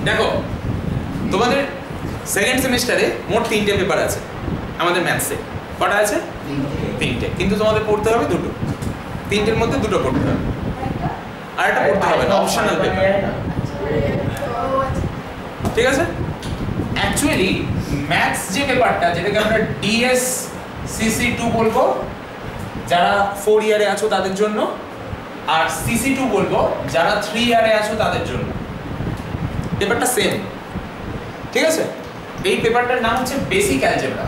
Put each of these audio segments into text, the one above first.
দেখো তোমাদের সেকেন্ড সেমিস্টারে মোট 3টে পেপার আছে আমাদের ম্যাথসে। কটা আছে? 3টে। কিন্তু তোমাদের পড়তে হবে 2টো। 3টের মধ্যে 2টো পড়তে হবে, আর একটা পড়তে হবে না, অপশনাল পেপার। ঠিক আছে? অ্যাকচুয়ালি ম্যাথস যে পেপারটা, যেটাকে আমরা DSCC2 বলবো যারা 4 ইয়ারে আছো তাদের জন্য, আর CC2 বলবো যারা 3 ইয়ারে আছো তাদের জন্য। পেপারটা সেম। ঠিক আছে? এই পেপারটার নাম হচ্ছে বেসিক অ্যালজেব্রা।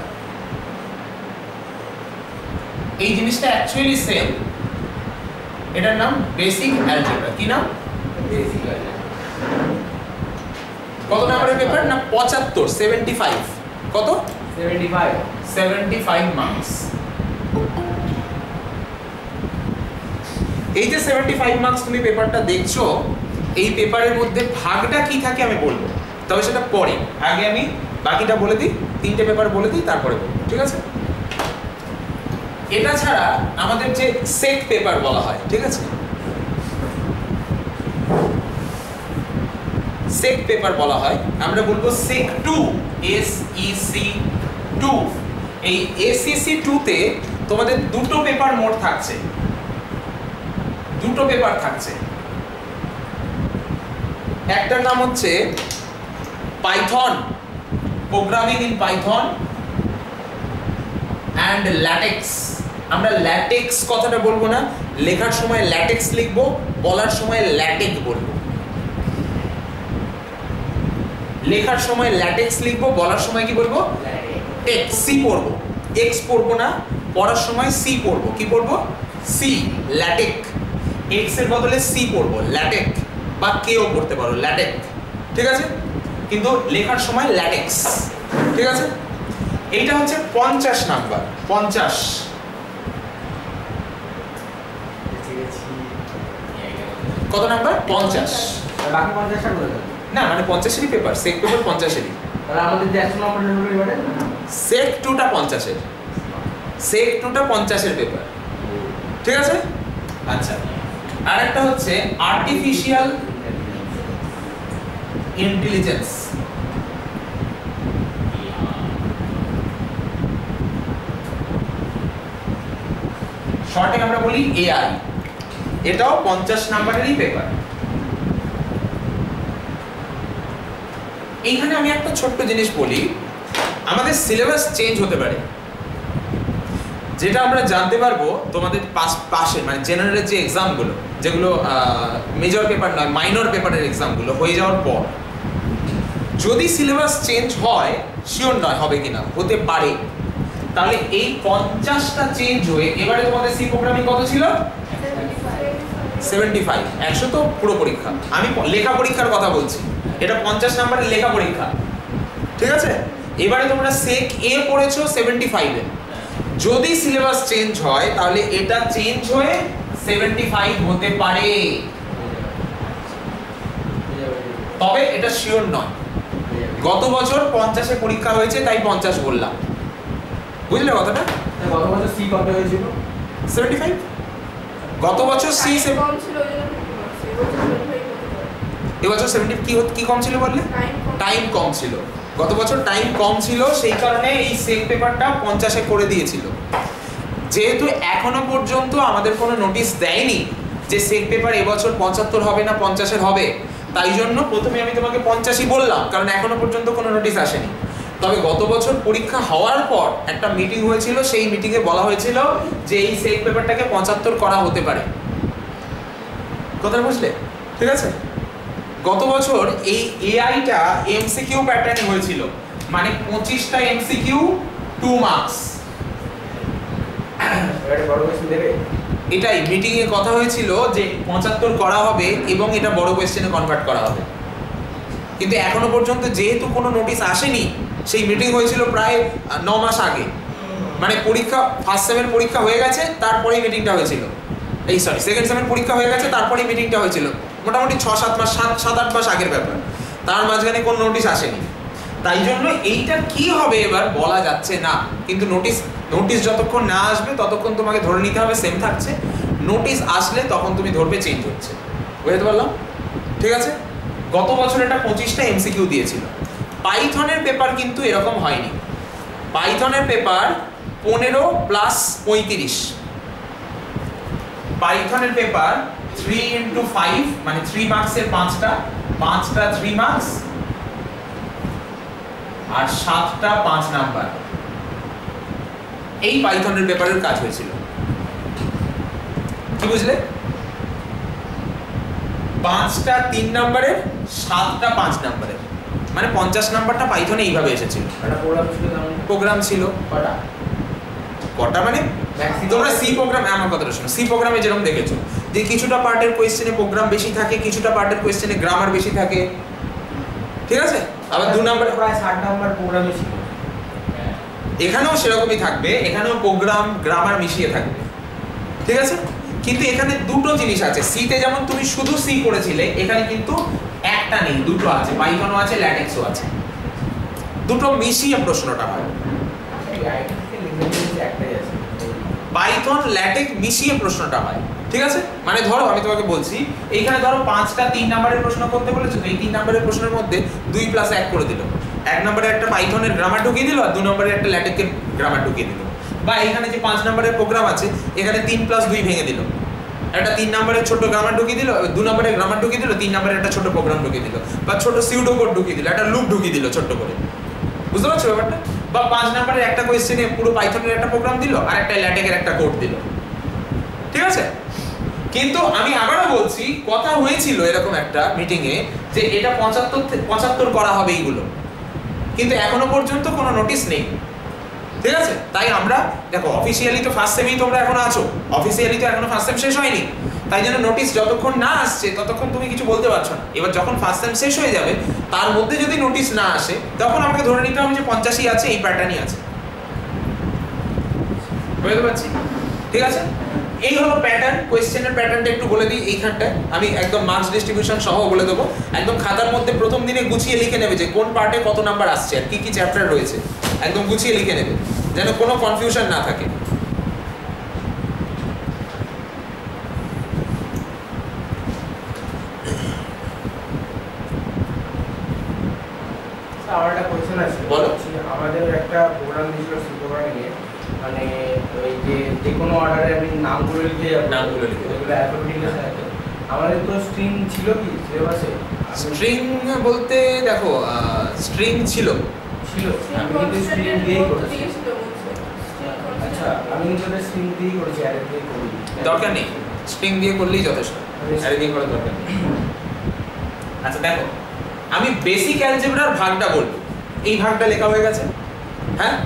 এই জিনিসটা অ্যাকচুয়ালি সেম, এটার নাম বেসিক অ্যালজেব্রা। কি নাম? Basic algebra. কত নাম্বারের পেপার? না 75, 75। কত? 75 মার্কস। এই যে 75 মার্কস তুমি পেপারটা দেখছো, এই পেপারের মধ্যে ভাগটা কি থাকে আমি বলবো, তবে সেটা পরে। আগে আমি বাকিটা বলে দিই, 3টে পেপার বলে দিই, তারপরে বলবো। ঠিক আছে? এটা ছাড়া আমাদের যে সেক পেপার বলা হয়, ঠিক আছে, সেক পেপার বলা হয়, আমরা বলবো সেক 2, SEC2। এই SEC2 তে তোমাদের 2টো পেপার মোট থাকছে, 2টো পেপার থাকছে। একটার নাম হচ্ছে Python, programming in Python and latex. আমরা ল্যাটেক্স কথাটা বলবো না, লেখার সময় ল্যাটেক্স লিখবো, বলার সময় ল্যাটেক বলবো। লেখার সময় ল্যাটেক্স লিখবো, বলার সময় কি বলবো? টেক। সি পড়বো, এক্স পড়বো না, পড়ার সময় সি পড়বো। কি পড়বো? সি, ল্যাটেক। এক্স এর বদলে সি পড়বো, ল্যাটেক, বা কেও পড়তে পারো, ল্যাটেক। ঠিক আছে? কিন্তু লেখার সময় ল্যাটেক্স। ঠিক আছে? এইটা হচ্ছে 50 নাম্বার। 50 কত নাম্বার? 50। বাকি 50টা করে দাও না, মানে 50এরই পেপার, সেক পেপার 50এরই। তাহলে আমাদের 100 নম্বরের হলো এবারে সেক 2টা 50-এর, সেক 2টা 50-এর পেপার। ঠিক আছে? আচ্ছা, আর একটা হচ্ছে আর্টিফিশিয়াল ইন্টেলিজেন্স। শর্টে আমরা বলি AI। এটাও 50 নাম্বারেরই পেপার। এইখানে আমি একটা ছোট্ট জিনিস বলি, আমাদের সিলেবাস চেঞ্জ হতে পারে। যেটা আমরা জানতে পারবো তোমাদের পাশে মানে জেনারেলের যে এক্সামগুলো, যেগুলো মেজর পেপার নয়, মাইনর পেপারের এক্সামগুলো হয়ে যাওয়ার পর যদি সিলেবাস চেঞ্জ হয়, শিওর নয় হবে কিনা, হতে পারে, তাহলে এই 50টা চেঞ্জ হয়ে এবারে তোমাদের সি প্রোগ্রামিং কত ছিল? 75। 100 তো পুরো পরীক্ষা, আমি লেখা পরীক্ষার কথা বলছি। এটা 50 নাম্বারের লেখা পরীক্ষা। ঠিক আছে? এবারে তোমরা সেক এ পড়েছো 75 এ, যদি সিলেবাস চেঞ্জ হয় তাহলে এটা চেঞ্জ হয়ে 75 হতে পারে, তবে এটা শিওর নয়। গত বছর 50-এ পরীক্ষা হয়েছে তাই 50 বললাম, বুঝলে কথাটা? গত বছর সি কত হয়েছিল? 75। গত বছর সি কম ছিল, এবছর 70 কি কম ছিল বললে? টাইম কম ছিল। গত বছর টাইম কম ছিল, সেই কারণে এই সেক পেপারটা 50-এ করে দিয়েছিল। যেহেতু এখনো পর্যন্ত আমাদের কোনো নোটিশ দেয়নি যে সেক পেপার এবছর 75 হবে না 50-এর হবে, তাই জন্য প্রথমে আমি তোমাকে 85 বললাম, কারণ এখনো পর্যন্ত কোনো নোটিশ আসেনি। তবে গত বছর পরীক্ষা হওয়ার পর একটা মিটিং হয়েছিল, সেই মিটিংয়ে বলা হয়েছিল যে এই সেক পেপারটাকে 75 করা হতে পারে। কথা বুঝলে? ঠিক আছে? গত বছর এই এআইটা এমসিকিউ প্যাটার্নে হয়েছিল, মানে 25টা এমসিকিউ 2 মার্কস। এটা বড় কোশ্চেন দেবে? এটাই মিটিং এ কথা হয়েছিল যে 75 করা হবে এবং এটা বড় কোশ্চেনে কনভার্ট করা হবে। কিন্তু এখনো পর্যন্ত যেহেতু কোনো নোটিশ আসেনি, সেই মিটিং হয়েছিল প্রায় 9 মাস আগে, মানে পরীক্ষা ফার্স্ট সেমের পরীক্ষা হয়ে গেছে তারপরেই মিটিংটা হয়েছিল, এই সরি সেকেন্ড সেমের পরীক্ষা হয়ে গেছে তারপরেই মিটিংটা হয়েছিল, মোটামুটি 6-7 মাস 7-8 মাস আগের ব্যাপার। তার মাঝখানে কোনো নোটিশ আসেনি, তাই জন্য এইটা কি হবে এবার বলা যাচ্ছে না। কিন্তু নোটিশ যতক্ষণ না আসবে ততক্ষণ তোমাকে ধরে নিতে হবে সেম থাকছে, নোটিশ আসলে তখন তুমি ধরবে চেঞ্জ হচ্ছে। বুঝতে পারলাম? ঠিক আছে? গত বছর এটা 25টা এমসিকিউ দিয়েছিল। পাইথনের পেপার কিন্তু এরকম হয়নি। পাইথনের পেপার 15 প্লাস 35। পাইথনের পেপার 3 into 5 মানে 3 মার্কসের 5টা 3 মার্কস আর 7টা 5 নাম্বার। এই পাইথনের পেপারের কাজ হয়েছিল। কি বুঝলে? 5টা 3 নাম্বারের 7টা 5 নাম্বারের, মানে 50 নাম্বারটা পাইথনে এইভাবে এসেছিল। একটা প্রোগ্রাম ছিল, প্রোগ্রাম ছিল কটা মানে তোমরা সি প্রোগ্রাম, আমার কথাটা শোনো, সি প্রোগ্রামে যেরকম দেখেছো যে কিছুটা পার্টের কোয়েশ্চেনে প্রোগ্রাম বেশি থাকে, কিছুটা পার্টের কোয়েশ্চেনে গ্রামার বেশি থাকে, ঠিক আছে? আবার 2 নাম্বারে প্রায় 60 নাম্বার প্রোগ্রামে ছিল। এখানেও সেরকমই থাকবে, এখানেও প্রোগ্রাম গ্রামার মিশিয়ে থাকবে, ঠিক আছে? কিন্তু এখানে দুটো জিনিস আছে। সিতে যেমন তুমি শুধু সি করেছিলে, এখানে কিন্তু একটা নেই, দুটো আছে, পাইথনও আছে, ল্যাটেক্সও আছে, দুটো মিশিয়ে প্রশ্নটা হয়। পাইথন ল্যাটেক্স মিশিয়ে প্রশ্নটা হয়, ঠিক আছে? মানে ধরো আমি তোমাকে বলছি, এইখানে ধরো 5টা 3 নাম্বারের প্রশ্ন করতে বলেছো, তো এই 3 নাম্বারের প্রশ্নের মধ্যে 2 + 1 করে দিল। 1 নম্বরে একটা পাইথনের গ্রামার ঢুকিয়ে দিল আর 2 নম্বরে একটা ল্যাটেক্সের গ্রামার ঢুকিয়ে দিল। বা এখানে যে 5 নম্বরের প্রোগ্রাম আছে, এখানে 3 + 2 ভেঙে দিল। একটা 3 নম্বরের ছোট গ্রামার ঢুকিয়ে দিল, 2 নম্বরের গ্রামার ঢুকিয়ে দিল, 3 নম্বরের একটা ছোট প্রোগ্রাম ঢুকিয়ে দিল, বা ছোট সিউডো কোড ঢুকিয়ে দিল, একটা লুপ ঢুকিয়ে দিল ছোট করে। বুঝতে পারছো ব্যাপারটা? বা 5 নম্বরের একটা কোয়েশ্চেনে পুরো পাইথনের একটা প্রোগ্রাম দিল আর একটা ল্যাটেক্সের একটা কোড দিল, ঠিক আছে? কিন্তু আমি আবারও বলছি, কথা হয়েছিল এরকম একটা মিটিং এ যে এটা 75 করা হবে এইগুলো, কিন্তু এখনো পর্যন্ত কোনো নোটিশ নেই, ঠিক আছে? তাই আমরা দেখো, অফিসিয়ালি তো ফার্স্ট সেমই তোমরা এখনো আছো, অফিসিয়ালি তো এখনো ফার্স্ট সেম শেষ হয়নি, তাই জন্য নোটিশ যতক্ষণ না আসছে ততক্ষণ তুমি কিছু বলতে পারছো না। এবার যখন ফার্স্ট সেম শেষ হয়ে যাবে, তার মধ্যে যদি নোটিশ না আসে, তখন আমাকে ধরে নিতে হবে যে 50ই আছে, এই প্যাটার্নই আছে। বুঝতে পারছি? ঠিক আছে? এই হলো প্যাটার্ন। কোয়েশ্চেনের প্যাটার্নটা একটু বলে দিই। এইখানটায় আমি একদম মার্কস ডিস্ট্রিবিউশন সহ বলে দেবো। একদম খাতার মধ্যে প্রথম দিনে গুছিয়ে লিখে নেবে যে কোন পার্টে কত নাম্বার আসছে আর কি কি চ্যাপ্টার রয়েছে, একদম গুছিয়ে লিখে নেবে যেন কোনো কনফিউশন না থাকে। আমার একটা কোয়েশ্চেন আছে, বলো। আমাদের একটা প্রোগ্রাম দিয়েছিল সি প্রোগ্রামে নিয়ে, মানে ওই যে কোনো অর্ডারে আমি নামগুলো লিখে যাবো, নামগুলো লিখে এগুলো অ্যালফাবেটিক্যালি সাজাতে। আমাদের তো স্ট্রিং ছিল কি সিলেবাসে? স্ট্রিং বলতে দেখো, স্ট্রিং ছিল, আমি কিন্তু স্ট্রিং দিয়েই করেছি। আচ্ছা, আমি কিন্তু স্ট্রিং দিয়েই করেছি, অ্যারে দিয়ে করি। দরকার নেই, স্ট্রিং দিয়ে করলেই যথেষ্ট, অ্যারে দিয়ে করার দরকার নেই। আচ্ছা দেখো, আমি বেসিক অ্যালজেব্রার ভাগটা বলবো, এই ভাগটা লেখা হয়ে গেছে, হ্যাঁ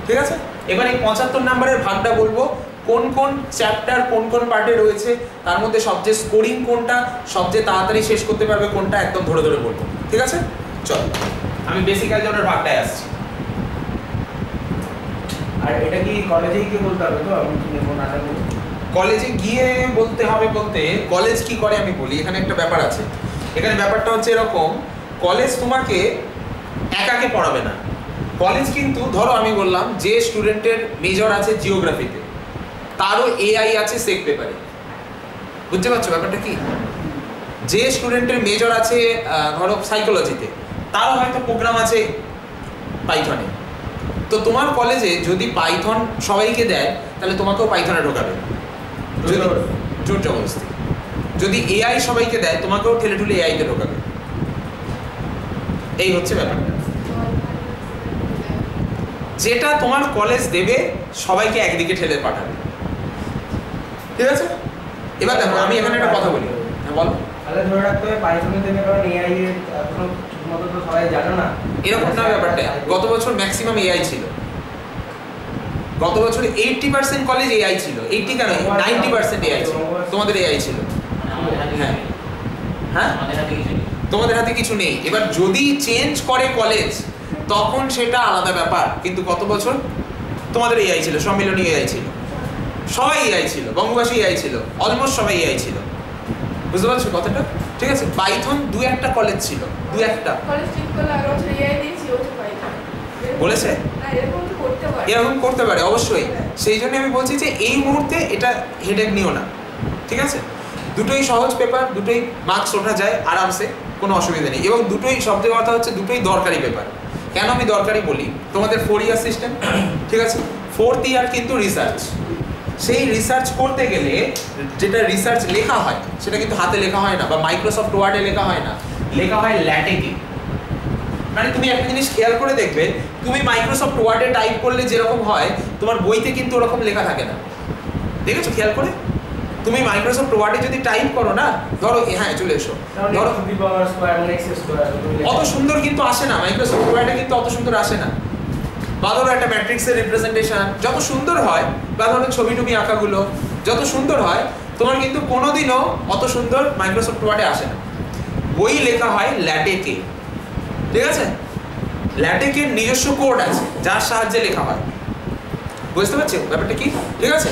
ঠিক আছে? এবার এই 75 নম্বরের ভাগটা বলবো, কোন কোন চ্যাপ্টার কোন কোন পার্টে রয়েছে, তার মধ্যে সবচেয়ে স্কোরিং কোনটা, সবচেয়ে তাড়াতাড়ি শেষ করতে পারবে কোনটা, একদম ধরে ধরে বলবো, ঠিক আছে? চল আমি বেসিক অ্যালজেব্রার ভাগটায় আসছি। আর এটা কি কলেজেই কি বলতে হবে তো, আমি কি নেবো না নেবো? কলেজে গিয়ে বলতে হবে বলতে, কলেজ কি করে আমি বলি। এখানে একটা ব্যাপার আছে, এখানে ব্যাপারটা হচ্ছে এরকম, কলেজ তোমাকে একাকে পড়াবে না। কলেজ কিন্তু ধরো আমি বললাম যে স্টুডেন্টের মেজর আছে জিওগ্রাফিতে, তারও এআই আছে সেক পেপারে, বুঝতে পারছো ব্যাপারটা কি? যে স্টুডেন্টের মেজর আছে ধরো সাইকোলজিতে, তারও হয়তো প্রোগ্রাম আছে পাইথনে। তো তোমার কলেজে যদি পাইথন সবাইকে দেয়, তাহলে তোমাকেও পাইথনে ঢোকাবে, জোর জবরদস্তি। যদি এআই সবাইকে দেয়, তোমাকেও ঠেলে ঠুলে এআইতে ঢোকাবে। এই হচ্ছে ব্যাপারটা, যেটা তোমার কলেজ দেবে সবাইকে একদিকে ঠেলে পাঠাবে, ঠিক আছে? এবার দেখো, আমি এখানে একটা কথা বলি, হ্যাঁ বলো। তাহলে ধরে রাখতে হবে পাইথনে দেবে, কারণ এআই এর এখনো ঠিকমতো তো সবাই জানে না। এরকম না ব্যাপারটা, গত বছর ম্যাক্সিমাম এআই ছিল। গত বছর 80% কলেজ এআই ছিল, 80 কেন 90% এআই ছিল। তোমাদের এআই ছিল? হ্যাঁ হ্যাঁ, তোমাদের হাতে কিছু নেই। এবার যদি চেঞ্জ করে কলেজ, তখন সেটা আলাদা ব্যাপার, কিন্তু গত বছর তোমাদের এআই ছিল, সম্মিলনী এআই ছিল, সবাই এআই ছিল, বঙ্গবাসী এআই ছিল, অলমোস্ট সবাই এআই ছিল, বুঝতে পারছো কথাটা? ঠিক আছে? পাইথন 2-1টা কলেজ ছিল, 2-1টা কলেজ ঠিক করলে আর বছর এআই দিয়েছি, ও তো পাইথন বলেছে। না, এরকম তো করতে পারে, এরকম করতে পারে অবশ্যই। সেই জন্য আমি বলছি যে এই মুহূর্তে এটা হেডেক নিও না, ঠিক আছে? দুটোই সহজ পেপার, দুটোই মার্কস ওঠা যায় আরামসে, কোনো অসুবিধা নেই, এবং দুটোই সবচেয়ে কথা হচ্ছে দুটোই দরকারি পেপার। কেন আমি দরকারি বলি, তোমাদের 4 ইয়ার সিস্টেম, ঠিক আছে, 4th ইয়ার কিন্তু রিসার্চ, সেই রিসার্চ করতে গেলে যেটা রিসার্চ লেখা হয় সেটা কিন্তু হাতে লেখা হয় না বা মাইক্রোসফট ওয়ার্ডে লেখা হয় না, লেখা হয় ল্যাটেকে। মানে তুমি একটা জিনিস খেয়াল করে দেখবে, তুমি মাইক্রোসফট ওয়ার্ডে টাইপ করলে যেরকম হয় তোমার বইতে কিন্তু ওরকম লেখা থাকে না, দেখেছো খেয়াল করে? তুমি মাইক্রোসফট ওয়ার্ডে যদি টাইপ করো না, ধরো হ্যাঁ চলে এসো, ধরো অত সুন্দর কিন্তু আসে না, মাইক্রোসফট ওয়ার্ডে কিন্তু অত সুন্দর আসে না। বা ধরো একটা ম্যাট্রিক্সের রিপ্রেজেন্টেশন যত সুন্দর হয়, বা ধরো ছবি টবি আঁকাগুলো যত সুন্দর হয়, তোমার কিন্তু কোনোদিনও অত সুন্দর মাইক্রোসফট ওয়ার্ডে আসে না। বই লেখা হয় ল্যাটেকে, ঠিক আছে? ল্যাটেকের নিজস্ব কোড আছে যার সাহায্যে লেখা হয়, বুঝতে পারছো ব্যাপারটা কি? ঠিক আছে,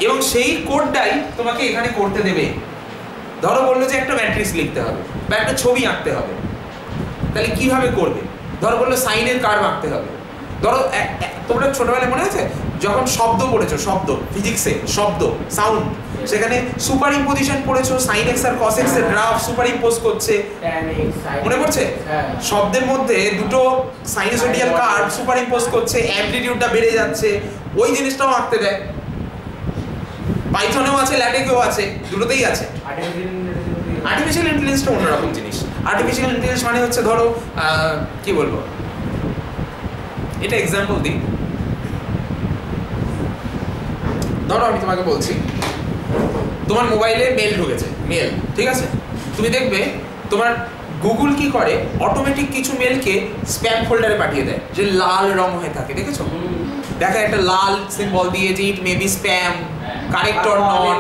এবং সেই কোডটাই তোমাকে এখানে করতে দেবে। ধরো বললো যে একটা ম্যাট্রিক্স লিখতে হবে বা একটা ছবি আঁকতে হবে, তাহলে কিভাবে করবে? ধরো বললো সাইনের কার্ভ আঁকতে হবে। ধরো তোমরা ছোটবেলায় মনে আছে যখন শব্দ পড়েছো, শব্দ ফিজিক্সে শব্দ সাউন্ড, সেখানে সুপার ইম্পোজিশন পড়েছো, সাইন এক্স আর কস এক্স এর গ্রাফ সুপার ইম্পোজ করছে, মনে পড়ছে? শব্দের মধ্যে দুটো সাইনোসয়েডিয়াল কার্ভ সুপার ইম্পোজ করছে, অ্যামপ্লিটিউডটা বেড়ে যাচ্ছে, ওই জিনিসটাও আঁকতে দেয়। পাইথনেও আছে, ল্যাটেকেও আছে, দুটোতেই আছে। আর্টিফিশিয়াল ইন্টেলিজেন্সটা অন্যরকম জিনিস। আর্টিফিশিয়াল ইন্টেলিজেন্স মানে হচ্ছে ধরো কি বলবো, এটা এক্সাম্পল দিই। ধরো আমি তোমাকে বলছি তোমার মোবাইলে মেল ঢুকেছে, মেল, ঠিক আছে? তুমি দেখবে তোমার গুগল কি করে, অটোমেটিক কিছু মেলকে স্প্যাম ফোল্ডারে পাঠিয়ে দেয়, যে লাল রং হয়ে থাকে, দেখেছো? দেখা একটা লাল সিম্বল দিয়ে যে it may be spam, correct or not.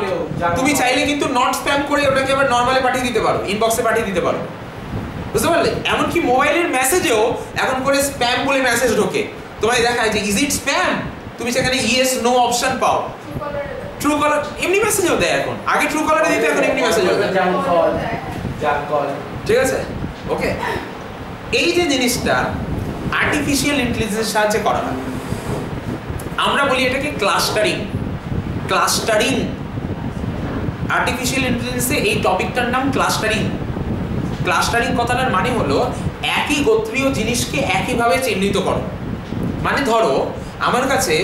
তুমি চাইলে কিন্তু নট স্প্যাম করে ওটাকে আবার নরমালে পাঠিয়ে দিতে পারো, ইনবক্সে পাঠিয়ে দিতে পারো, বুঝতে পারলে? এমনকি মোবাইলের মেসেজেও এখন করে স্প্যাম বলে মেসেজ ঢোকে, তোমায় দেখায় যে ইজ ইট স্প্যাম, তুমি সেখানে ইয়েস নো অপশন পাও। ট্রু কলার এমনি মেসেজও দেয় এখন, আগে ট্রু কলারে দিত, এখন এমনি মেসেজও দেয়, ঠিক আছে? ওকে, এই যে জিনিসটা আর্টিফিশিয়াল ইন্টেলিজেন্সের সাহায্যে করা হয়, আমরা বলি এটাকে ক্লাস্টারিং। ক্লাস্টারিং, আর্টিফিশিয়াল ইন্টেলিজেন্সে এই টপিকটার নাম ক্লাস্টারিং। ক্লাস্টারিং কথাটার মানে হলো একই গোত্রীয় জিনিসকে একইভাবে চিহ্নিত করো। মানে ধরো আমার কাছে,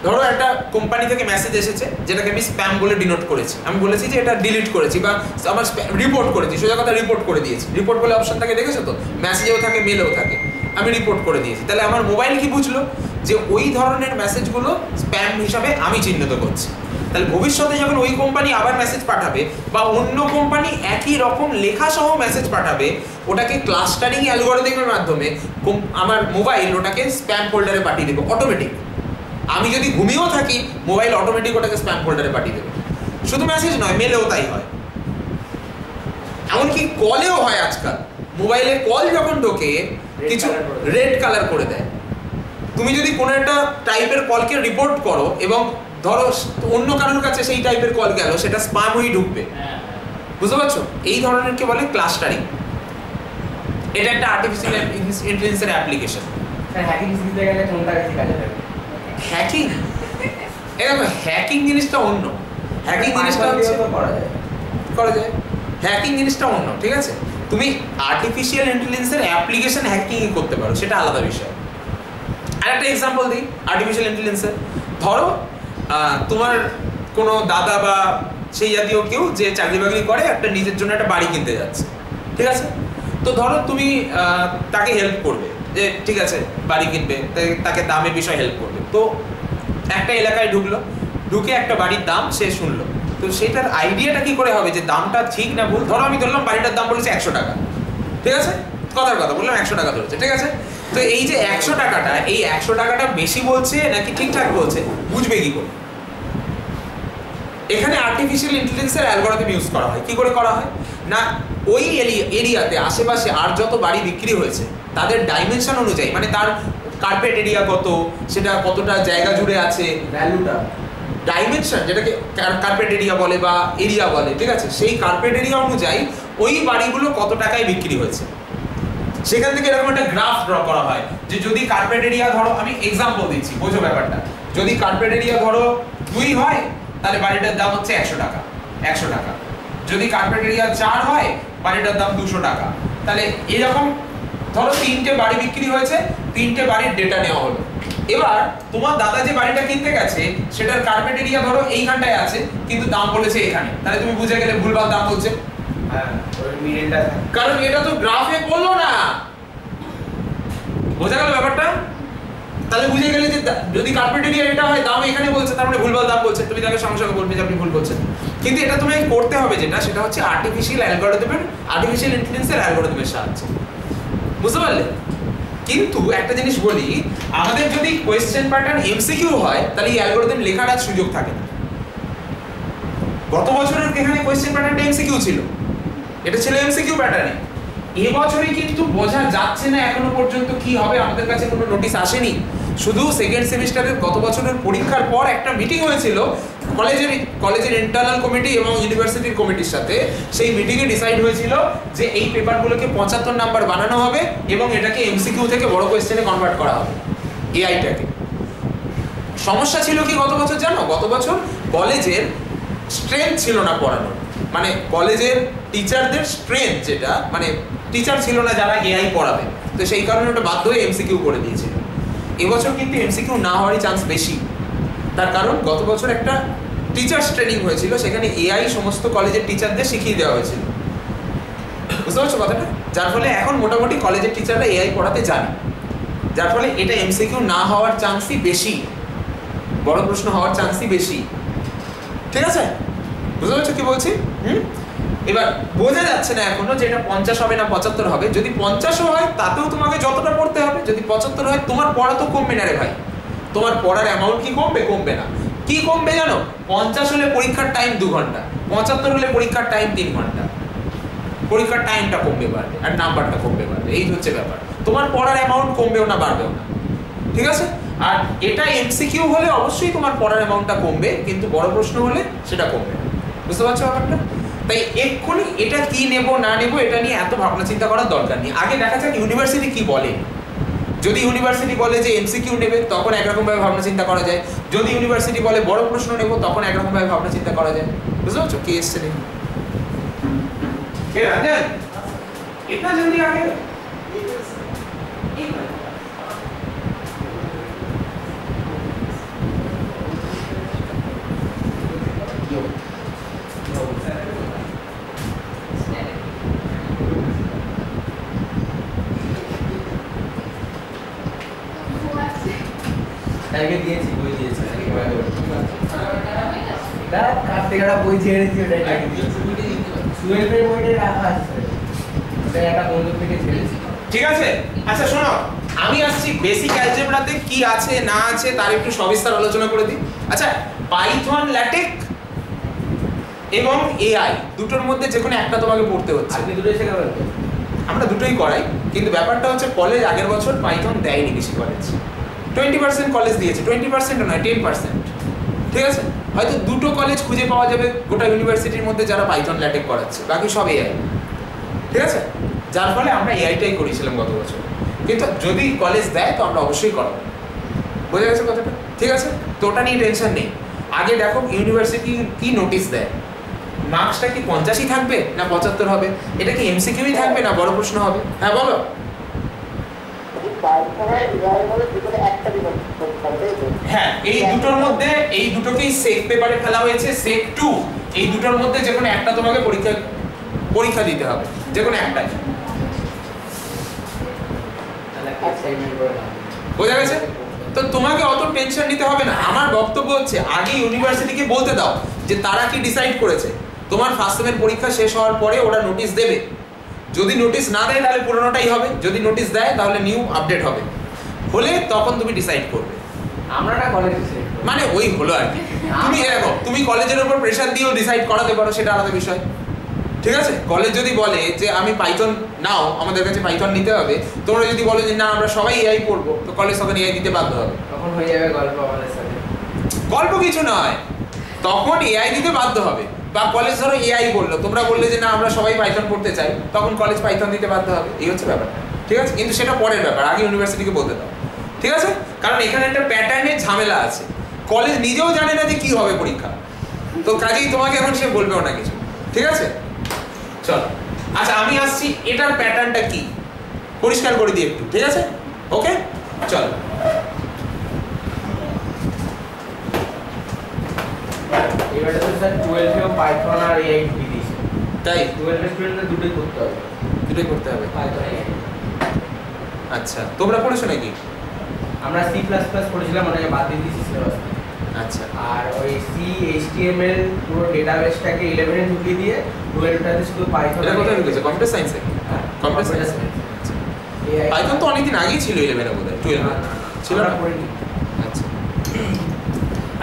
ধরো একটা কোম্পানি থেকে মেসেজ এসেছে যেটাকে আমি স্প্যাম বলে ডিনোট করেছি, আমি বলেছি যে এটা ডিলিট করেছি বা আমার রিপোর্ট করেছি, সোজা কথা রিপোর্ট করে দিয়েছি। রিপোর্ট বলে অপশন থাকে, দেখেছো তো? মেসেজেও থাকে, মেলেও থাকে, আমি রিপোর্ট করে দিয়েছি। তাহলে আমার মোবাইল কি বুঝলো যে ওই ধরনের মেসেজগুলো স্প্যাম হিসাবে আমি চিহ্নিত করছি। তাহলে ভবিষ্যতে যখন ওই কোম্পানি আবার মেসেজ পাঠাবে বা অন্য কোম্পানি একই রকম লেখা সহ মেসেজ পাঠাবে, ওটাকে ক্লাস্টারিং অ্যালগরিদমের মাধ্যমে আমার মোবাইল ওটাকে স্প্যাম ফোল্ডারে পাঠিয়ে দেবে অটোমেটিক। আমি যদি ঘুমিয়েও থাকি, মোবাইল অটোমেটিক ওটাকে স্প্যাম ফোল্ডারে পাঠিয়ে দেবে। শুধু মেসেজ নয়, মেলেও তাই হয়, এমনকি কলেও হয়। আজকাল মোবাইলে কল যখন ঢোকে কিছু রেড কালার করে দেয়। তুমি যদি কোনো একটা টাইপের কলকে রিপোর্ট করো এবং ধরো অন্য কারোর কাছে সেই টাইপের কল গেল, সেটা স্প্যাম হয়ে ঢুকবে, বুঝতে পারছো? এই ধরনের কে বলে ক্লাস্টারিং। এটা একটা আর্টিফিশিয়াল ইন্টেলিজেন্সের অ্যাপ্লিকেশন। হ্যাকিং শিখতে গেলে কোনটা বেশি কাজে লাগে? হ্যাকিং, এরকম হ্যাকিং জিনিসটা অন্য। হ্যাকিং জিনিসটা হচ্ছে করা যায়, হ্যাকিং জিনিসটা অন্য, ঠিক আছে? তুমি আর্টিফিশিয়াল ইন্টেলিজেন্সের অ্যাপ্লিকেশন হ্যাকিং করতে পারো, সেটা আলাদা বিষয়। আর একটা এক্সাম্পল দিই আর্টিফিশিয়াল ইন্টেলিজেন্সের। ধরো তোমার কোনো দাদা বা সেই জাতীয় কেউ যে চাকরি বাকরি করে, একটা নিজের জন্য একটা বাড়ি কিনতে যাচ্ছে, ঠিক আছে? তো ধরো তুমি তাকে হেল্প করবে, যে ঠিক আছে বাড়ি কিনবে, তাকে দামের বিষয়ে হেল্প করবে। তো একটা এলাকায় ঢুকলো, ঢুকে একটা বাড়ির দাম সে শুনলো, তো সেটার আইডিয়াটা কি করে হবে যে দামটা ঠিক না ভুল? ধরো আমি ধরলাম বাড়িটার দাম বলেছে 100 টাকা, ঠিক আছে? কথার কথা বললাম 100 টাকা ধরেছে, ঠিক আছে? তো এই যে 100 টাকাটা, এই 100 টাকাটা বেশি বলছে নাকি ঠিকঠাক বলছে, বুঝবে কি করে? এখানে আর্টিফিশিয়াল ইন্টেলিজেন্সের অ্যালগরিদম ইউজ করা হয়। কি করে করা হয় না, ওই এরিয়াতে আশেপাশে আর যত বাড়ি বিক্রি হয়েছে তাদের ডাইমেনশন অনুযায়ী, মানে তার কার্পেট এরিয়া কত, সেটা কতটা জায়গা জুড়ে আছে, ভ্যালুটা ডাইমেনশন যেটাকে কার্পেট এরিয়া বলে বা এরিয়া বলে, ঠিক আছে? সেই কার্পেট এরিয়া অনুযায়ী ওই বাড়িগুলো কত টাকায় বিক্রি হয়েছে, সেখান থেকে এরকম একটা গ্রাফ ড্র করা হয়। যে যদি কার্পেট এরিয়া ধরো, আমি এক্সাম্পল দিচ্ছি বোঝো ব্যাপারটা, যদি কার্পেট এরিয়া ধরো 2 হয়, তাহলে বাড়িটার দাম হচ্ছে 100 টাকা। 100 টাকা যদি কার্পেট এরিয়া 4 হয় বাড়িটার দাম 200 টাকা। তাহলে এরকম ধরো 3টে বাড়ি বিক্রি হয়েছে, 3টে বাড়ির ডেটা নেওয়া হলো। এবার তোমার দাদা যে বাড়িটা কিনতে গেছে সেটার কার্পেট এরিয়া ধরো এইখানটায় আছে কিন্তু দাম বলেছে এখানে, তাহলে তুমি বুঝে গেলে ভুলভাল দাম বলছে। হ্যাঁ ওই মিডলটা, কারণ এটা তো গ্রাফে বললো না। বোঝা গেল ব্যাপারটা? তাহলে বুঝে গেলে যে যদি কার্পেট এরিয়া এটা হয় দাম এখানে বলছে, তার মানে ভুলভাল দাম বলছে। তুমি তাকে সঙ্গে সঙ্গে বলবে যে আপনি ভুল বলছেন। কিন্তু এটা তুমি করতে হবে যেটা, সেটা হচ্ছে আর্টিফিশিয়াল ইন্টেলিজেন্সের অ্যালগরিদমের সাহায্যে। বুঝতে পারলে? কিন্তু একটা জিনিস বলি, আমাদের যদি কোয়েশ্চেন প্যাটার্ন এমসিকিউ হয় তাহলে এই অ্যালগরিদম লেখার আর সুযোগ থাকে না। গত বছরের এখানে কোয়েশ্চেন প্যাটার্নটা এমসিকিউ ছিল, এটা ছিল এমসিকিউ প্যাটার্নে। এবছরে কিন্তু বোঝা যাচ্ছে না এখনো পর্যন্ত কি হবে, আমাদের কাছে কোনো নোটিশ আসেনি। শুধু সেকেন্ড সেমিস্টারের গত বছরের পরীক্ষার পর একটা মিটিং হয়েছিল কলেজের ইন্টারনাল কমিটি এবং ইউনিভার্সিটির কমিটির সাথে। সেই মিটিংয়ে ডিসাইড হয়েছিল যে এই পেপারগুলোকে 75 নাম্বার বানানো হবে এবং এটাকে এমসিকিউ থেকে বড় কোয়েশ্চেনে কনভার্ট করা হবে, এআইটাকে। সমস্যা ছিল কি গত বছর জানো? গত বছর কলেজের স্ট্রেংথ ছিল না পড়ানোর, মানে কলেজের টিচারদের স্ট্রেংথ যেটা, মানে টিচার ছিল না যারা এআই পড়াবে, তো সেই কারণে ওটা বাধ্য হয়ে এমসিকিউ করে দিয়েছিল। এবছর কিন্তু এমসিকিউ না হওয়ারই চান্স বেশি। তার কারণ গত বছর একটা টিচার্স ট্রেনিং হয়েছিল, সেখানে এআই সমস্ত কলেজের টিচারদের শিখিয়ে দেওয়া হয়েছিল। বুঝতে পারছো কথাটা? যার ফলে এখন মোটামুটি কলেজের টিচাররা এআই পড়াতে জানে, যার ফলে এটা এমসিকিউ না হওয়ার চান্সই বেশি, বড় প্রশ্ন হওয়ার চান্সই বেশি। ঠিক আছে? বুঝতে পারছো কি বলছি? এবার বোঝা যাচ্ছে না এখনো যে এটা 50 হবে না 75 হবে। যদি 50 হয় তাতেও তোমাকে যতটা পড়তে হবে, যদি 75 হয় তোমার পড়া তো কমবে না রে ভাই। তোমার পড়ার অ্যামাউন্ট কি কমবে? কমবে না। কি কমবে জানো? 50 হলে পরীক্ষার টাইম 2 ঘন্টা, 75 হলে পরীক্ষার টাইম 3 ঘন্টা। পরীক্ষার টাইমটা কমবে বাড়বে আর নাম্বারটা কমবে বাড়বে, এই হচ্ছে ব্যাপার। তোমার পড়ার অ্যামাউন্ট কমবেও না বাড়বেও না। ঠিক আছে? আর এটা এমসিকিউ হলে অবশ্যই তোমার পড়ার অ্যামাউন্টটা কমবে, কিন্তু বড় প্রশ্ন হলে সেটা কমবে। বুঝতে পারছো ব্যাপারটা? তাই এক্ষুনি এটা কি নেব না নেব এটা নিয়ে এত ভাবনা চিন্তা করার দরকার নেই। আগে দেখা যাক ইউনিভার্সিটি কি বলে। যদি ইউনিভার্সিটি বলে যে এমসিকিউ নেবে তখন একরকম ভাবে ভাবনা চিন্তা করা যায়, যদি ইউনিভার্সিটি বলে বড় প্রশ্ন নেব তখন একরকম ভাবে ভাবনা চিন্তা করা যায়। বুঝতে পারছো? কি এসছে দেখুন। इतना जल्दी आ गया? তাইকে দিয়েছি, বই দিয়েছি। এটা কাটতে কাটা বই ছেড়ে দিয়েছি, ওটাই লাগিয়ে দিয়েছি। সুয়েলের বইটা রাখা আছে, ওটা একটা বন্ধুর থেকে ছেড়েছি। ঠিক আছে? আচ্ছা শোনো, আমি আসছি বেসিক অ্যালজেব্রাতে কি আছে না আছে তার একটু সবিস্তার আলোচনা করে দিই। আচ্ছা, পাইথন, ল্যাটেক এবং এআই দুটোর মধ্যে যে কোনো একটা তোমাকে পড়তে হচ্ছে। আপনি দুটোই শেখাবেন তো? আমরা দুটোই করাই, কিন্তু ব্যাপারটা হচ্ছে কলেজ আগের বছর পাইথন দেয়নি বেশি কলেজ। 20% কলেজ দিয়েছে, 20% নয় 10%। ঠিক আছে? হয়তো দুটো কলেজ খুঁজে পাওয়া যাবে গোটা ইউনিভার্সিটির মধ্যে যারা পাইথন ল্যাটেক করাচ্ছে, বাকি সব এআই। ঠিক আছে? যার ফলে আমরা এআইটাই করেছিলাম গত বছর, কিন্তু যদি কলেজ দেয় তো আমরা অবশ্যই করাবো। বোঝা গেছে কথাটা? ঠিক আছে? তো ওটা নিয়ে টেনশন নেই। আগে দেখো ইউনিভার্সিটি কি নোটিশ দেয়, মার্কসটা কি 50ই থাকবে না 75 হবে, এটা কি এমসিকিউই থাকবে না বড় প্রশ্ন হবে? হ্যাঁ বলো। হ্যাঁ, এই দুটোর মধ্যে এই দুটোকেই সেক পেপারে ফেলা হয়েছে, সেক 2। এই দুটোর মধ্যে যে কোনো একটা তোমাকে পরীক্ষা দিতে হবে, যে কোনো একটাই। বোঝা গেছে? তো তোমাকে অত টেনশন নিতে হবে না। আমার বক্তব্য হচ্ছে আগে ইউনিভার্সিটিকে বলতে দাও যে তারা কি ডিসাইড করেছে। তোমার ফার্স্ট সেমের পরীক্ষা শেষ হওয়ার পরে ওরা নোটিশ দেবে। যদি নোটিশ না দেয় তাহলে পুরোনোটাই হবে, যদি নোটিশ দেয় তাহলে নিউ আপডেট হবে। হলে তখন তুমি ডিসাইড করবে। আমরা না কলেজে মানে ওই হলো আর কি। তুমি দেখো, তুমি কলেজের উপর প্রেশার দিয়েও ডিসাইড করাতে পারো, সেটা আলাদা বিষয়। ঠিক আছে? কলেজ যদি বলে যে আমি পাইথন নাও, আমাদের কাছে পাইথন নিতে হবে, তোমরা যদি বলো যে না আমরা সবাই এআই পড়বো, তো কলেজ তখন এআই দিতে বাধ্য হবে। তখন হয়ে যাবে গল্প আমাদের সাথে। গল্প কিছু নয়, তখন এআই দিতে বাধ্য হবে। বা কলেজ ধরো এআই বললো, তোমরা বললে যে না আমরা সবাই পাইথন পড়তে চাই, তখন কলেজ পাইথন দিতে বাধ্য হবে। এই হচ্ছে ব্যাপারটা। ঠিক আছে? কিন্তু সেটা পরের ব্যাপার, আগে ইউনিভার্সিটিকে বলতে দাও। ঠিক আছে? কারণ এখানে একটা প্যাটার্নের ঝামেলা আছে, কলেজ নিজেও জানে না যে কি হবে পরীক্ষা, তো কাজেই তোমাকে এখন সে বলবেও না কিছু। ঠিক আছে, চলো। আচ্ছা আমি আসছি এটার প্যাটার্নটা কি পরিষ্কার করে দিই একটু, ঠিক আছে? ওকে, চলো। এবারে তো স্যার 12 এও পাইথন আর এআই ঢুকিয়ে দিয়েছে। তাই 12 এর স্টুডেন্টদের দুটোই করতে হবে, দুটোই করতে হবে। Python AI. আচ্ছা তোমরা পড়েছো নাকি? আমরা C++ পড়েছিলাম, মানে বাদ দিয়ে দিয়েছি সিলেবাস। আচ্ছা আর ওই C HTML পুরো ডেটাবেসটাকে 11 এ ঢুকিয়ে দিয়ে 12 টাতে শুধু পাইথন। এটা কোথায় ঢুকেছে? কম্পিউটার সায়েন্সে? Computer science. পাইথন তো অনেকদিন আগেই ছিল 11 এ বোধহয়, 12 এ ছিল না? আচ্ছা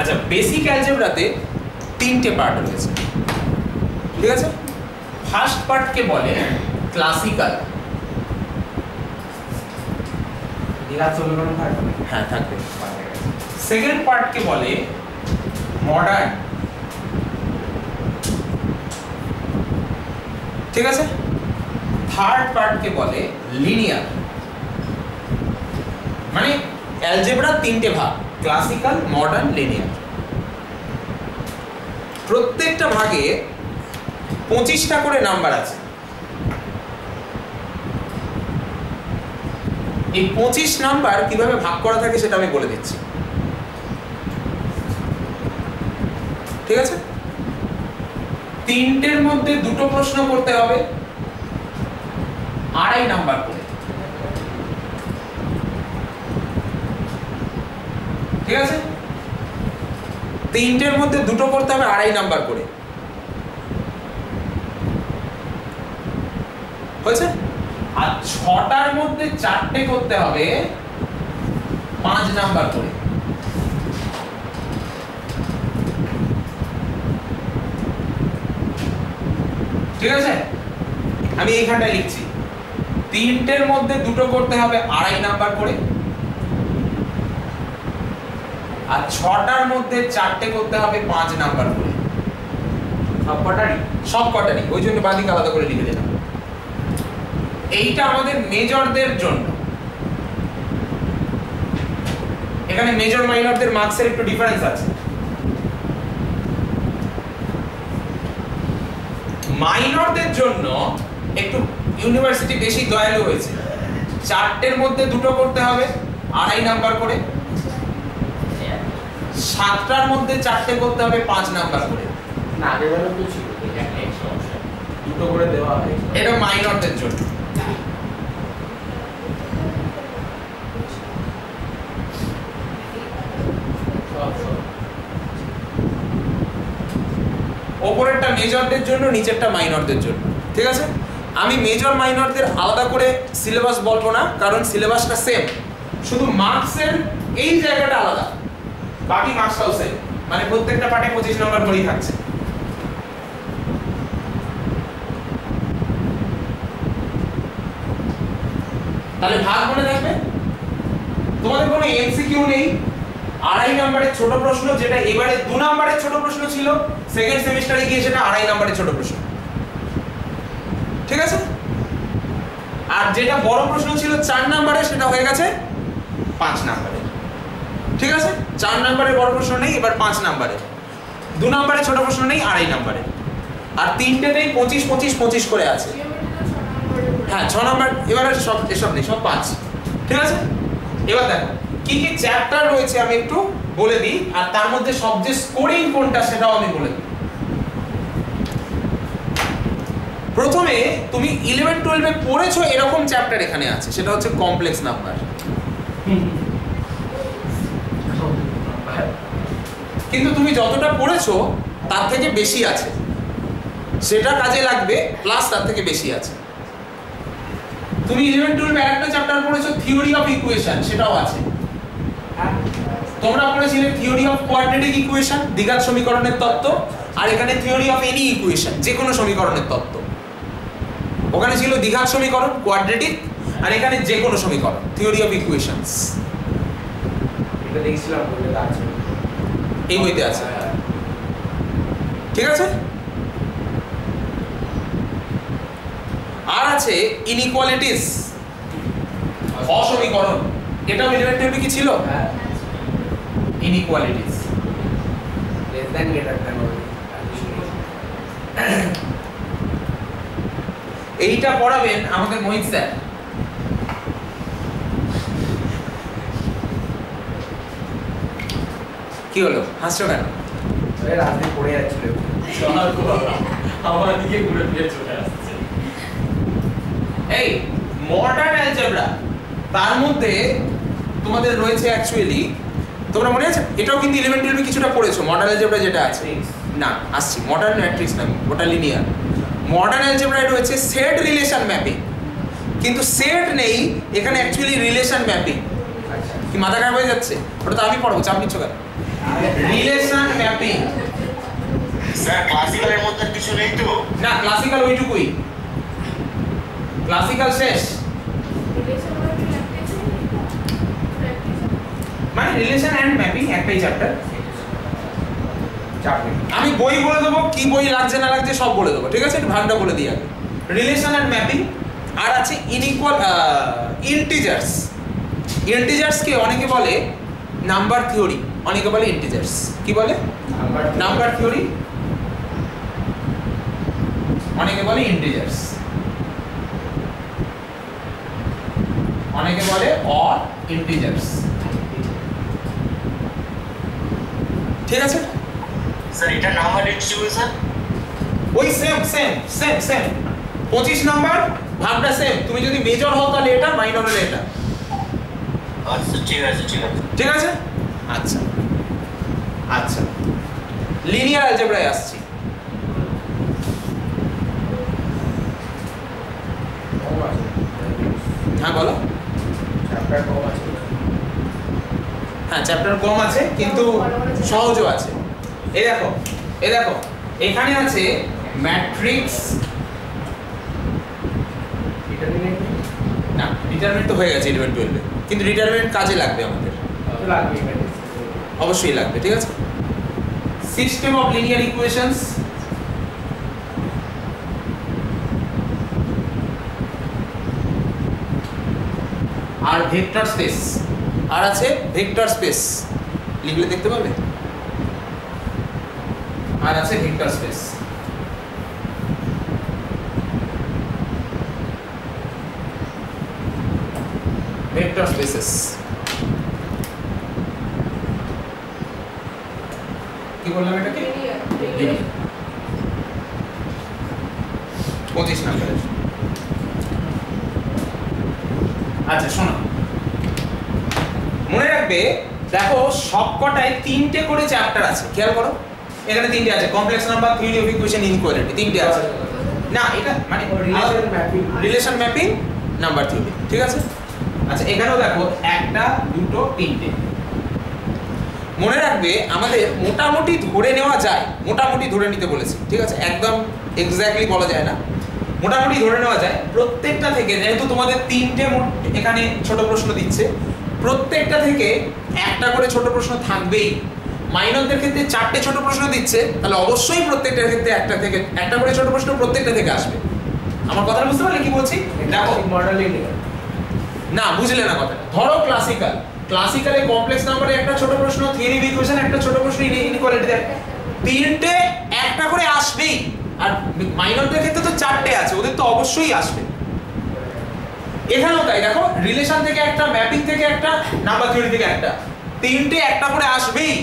আচ্ছা, বেসিক অ্যালজেব্রাতে 3টে পার্ট রয়েছে, ঠিক আছে? ফার্স্ট পার্টকে বলে ক্লাসিক্যাল। দ্বিঘাত সমীকরণ থাকবে। হ্যাঁ থাকবে। সেকেন্ড পার্টকে বলে মডার্ন, ঠিক আছে? থার্ড পার্টকে বলে লিনিয়ার। মানে অ্যালজেব্রা 3টে ভাগ, ক্লাসিক্যাল, মডার্ন, লিনিয়ার। প্রত্যেকটা ভাগে 25টা করে নাম্বার আছে। এই 25 নাম্বার কিভাবে ভাগ করা থাকে সেটা আমি বলে দিচ্ছি, ঠিক আছে? 3টের মধ্যে 2টো প্রশ্ন করতে হবে, 2.5 নাম্বার করে, ঠিক আছে? 3টের মধ্যে 2টো করতে হবে 2.5 নাম্বার করে, হয়েছে? আর 6টার মধ্যে 4টে করতে হবে 5 নাম্বার করে, ঠিক আছে? আমি এইখানটায় লিখছি 3টের মধ্যে 2টো করতে হবে 2.5 নাম্বার করে, আর 6টার মধ্যে 4টে করতে হবে 5 নাম্বার করে। সব কটারই, ওই জন্য বাদিকে আলাদা করে লিখে দিলাম। এইটা আমাদের মেজরদের জন্য। এখানে মেজর মাইনরদের মার্কসের একটু ডিফারেন্স আছে। মাইনরদের জন্য একটু ইউনিভার্সিটি বেশি দয়ালু হয়েছে। 4টের মধ্যে 2টো করতে হবে 2.5 নাম্বার করে, 7টার মধ্যে 4টে করতে হবে 5 নাম্বার করে। না আগেরবারও তো ছিল, এটা একটা এক্সট্রা অপশন, দুটো করে দেওয়া হয়। এটা মাইনরদের জন্য। ওপরেরটা মেজরদের জন্য, নিচেরটা মাইনরদের জন্য, ঠিক আছে? আমি মেজর মাইনরদের আলাদা করে সিলেবাস বলবো না, কারণ সিলেবাসটা সেম, শুধু মার্কসের এই জায়গাটা আলাদা, বাকি মার্কসটাও সেম। মানে প্রত্যেকটা পার্টে 25 নম্বর করেই থাকছে। তাহলে ভাগ মনে থাকবে। তোমাদের কোনো এমসিকিউ নেই। 2.5 নম্বরের ছোট প্রশ্ন, যেটা এবারে 2 নম্বরের ছোট প্রশ্ন ছিল, সেকেন্ড সেমিস্টারে গিয়ে সেটা 2.5 নম্বরের ছোট প্রশ্ন, ঠিক আছে? আর যেটা বড় প্রশ্ন ছিল 4 নম্বরে, সেটা হয়ে গেছে 5 নম্বরে, ঠিক আছে? 4 নম্বরের বড় প্রশ্ন নেই, এবার 5 নম্বরে। 2 নম্বরের ছোট প্রশ্ন নেই 2.5 নম্বরে। আর 3টেতেই 25 25 25 করে আছে। হ্যাঁ 6 নম্বর, এবারে সব এসব নেই, সব 5, ঠিক আছে? এবার দেখো কি কি চ্যাপ্টার রয়েছে আমি একটু বলে দিই, আর তার মধ্যে সবচেয়ে স্কোরিং কোনটা সেটাও আমি বলে দিই। প্রথমে তুমি 11 12 এ পড়েছো এরকম চ্যাপ্টার এখানে আছে, সেটা হচ্ছে কমপ্লেক্স নাম্বার। কিন্তু তুমি যতটা পড়েছো তার থেকে বেশি আছে, সেটা কাজে লাগবে, প্লাস তার থেকে বেশি আছে। তুমি 11 12 এ একটা চ্যাপ্টার পড়েছো থিওরি অফ ইকুয়েশন, সেটাও আছে। তোমরা পড়েছিলে থিওরি অফ কোয়াড্রেটিক ইকুয়েশন, দ্বিঘাত সমীকরণের তত্ত্ব, আর এখানে থিওরি অফ এনি ইকুয়েশন, যে কোনো সমীকরণের তত্ত্ব। ওখানে ছিল দ্বিঘাত সমীকরণ, কোয়াড্রেটিক, আর এখানে যে কোনো সমীকরণ, থিওরি অফ ইকুয়েশনস। এটা দেখছিলাম বইতে আছে, এই বইতে আছে, ঠিক আছে? আর আছে ইনইকুয়ালিটিস, অসমীকরণ, এটাও 11 12 কি ছিল? হ্যাঁ inequalities. Less than greater than. এইটা পড়াবেন আমাদের মোহিত স্যার। কি হলো, হাসছো কেন? রাতে পড়ে যাচ্ছিল আমার দিকে ঘুরে ফিরে চলে আসছে। এই মডার্ন অ্যালজেব্রা, তার মধ্যে তোমাদের রয়েছে অ্যাকচুয়ালি, তোমরা মনে আছে এটাও কিন্তু 11 12 কিছুটা পড়েছো মডার্ন অ্যালজেব্রা যেটা আছে। না আসছি, মডার্ন ম্যাট্রিক্স না, ওটা লিনিয়ার। মডার্ন অ্যালজেব্রায় রয়েছে সেট রিলেশন ম্যাপিং, কিন্তু সেট নেই এখানে, অ্যাকচুয়ালি রিলেশন ম্যাপিং। কি মাথা খারাপ হয়ে যাচ্ছে? ওটা তো আমি পড়বো, চাপ নিচ্ছ কেন? Relation mapping. স্যার ক্লাসিক্যালের মধ্যে কিছু নেই তো? না, ক্লাসিক্যাল ওইটুকুই, ক্লাসিক্যাল শেষ। মানে রিলেশন এন্ড ম্যাপিং একটাই চ্যাপ্টার। আমি বই বলে দেবো, কি বই লাগছে না লাগছে সব বলে দেবো, ঠিক আছে? ভাগটা বলে দিই আগে। রিলেশন এন্ড ম্যাপিং, আর আছে ইনইকুয়াল ইন্টিজার্স। ইন্টিজার্সকে অনেকে বলে নাম্বার থিওরি, অনেকে বলে ইন্টিজার্স। কি বলে? নাম্বার থিওরি, অনেকে বলে ইন্টিজার্স, অনেকে বলে অর ইন্টিজার্স। ঠিক আছে স্যার এটা নাম্বার ডিস্ট্রিবিউশন ওই same same same same 25 number ভাগটা সেম। তুমি যদি মেজর হও তাহলে এটা, মাইনর হলে এটা। আচ্ছা ঠিক আছে ঠিক আছে ঠিক আছে। আচ্ছা আচ্ছা, লিনিয়ার অ্যালজেব্রায় আসছি। হ্যাঁ বলো। হ্যাঁ চ্যাপ্টার কম আছে কিন্তু সহজও আছে। এই দেখো, এই দেখো, এখানে আছে ম্যাট্রিক্স। না ডিটারমিনেন্ট তো হয়ে গেছে 11 12 এ, কিন্তু ডিটারমিনেন্ট কাজে লাগবে আমাদের, অবশ্যই লাগবে। ঠিক আছে। সিস্টেম অফ লিনিয়ার ইকুয়েশনস, আর ভেক্টর স্পেস, আর আছে ভেক্টর স্পেস, লিখলে দেখতে পাবে, আর আছে ভেক্টর স্পেস। ভেক্টর স্পেসেস কি বললাম এটাকে? 25 নাম্বারের। আচ্ছা শোনো, মনে রাখবে, দেখো সবকটায় 3টে করে চ্যাপ্টার আছে, খেয়াল করো। এখানে 3টে আছে, complex number, theory of equation, inequality, 3টে আছে। না এটা মানে relation mapping, relation mapping, number theory. ঠিক আছে। আচ্ছা এখানেও দেখো 1টা 2টো 3টে। মনে রাখবে আমাদের মোটামুটি ধরে নেওয়া যায়, মোটামুটি ধরে নিতে বলেছি, ঠিক আছে? একদম এক্স্যাক্টলি বলা যায় না, মোটামুটি ধরে নেওয়া যায় প্রত্যেকটা থেকে, যেহেতু তোমাদের 3টে এখানে ছোট প্রশ্ন দিচ্ছে, প্রত্যেকটা থেকে একটা করে ছোট প্রশ্ন থাকবেই। মাইনরদের ক্ষেত্রে 4টে ছোট প্রশ্ন দিচ্ছে, তাহলে অবশ্যই প্রত্যেকটার ক্ষেত্রে একটা করে ছোট প্রশ্ন প্রত্যেকটা থেকে আসবে। আমার কথাটা বুঝতে পারলে কি বলছি? দেখো মডেল লিনিয়ার না, বুঝলে না কথাটা। ধরো ক্লাসিক্যাল, ক্লাসিক্যালে কমপ্লেক্স নাম্বারে একটা ছোট প্রশ্ন, থিওরি অফ ইকুয়েশন একটা ছোট প্রশ্ন, ইনইকুয়ালিটি, 3টে একটা করে আসবেই। আর মাইনরদের ক্ষেত্রে তো 4টে আছে, ওদের তো অবশ্যই আসবে। এখানেও তাই, দেখো রিলেশন থেকে একটা, ম্যাপিং থেকে একটা, নাম্বার থিওরি থেকে একটা, 3টে একটা করে আসবেই।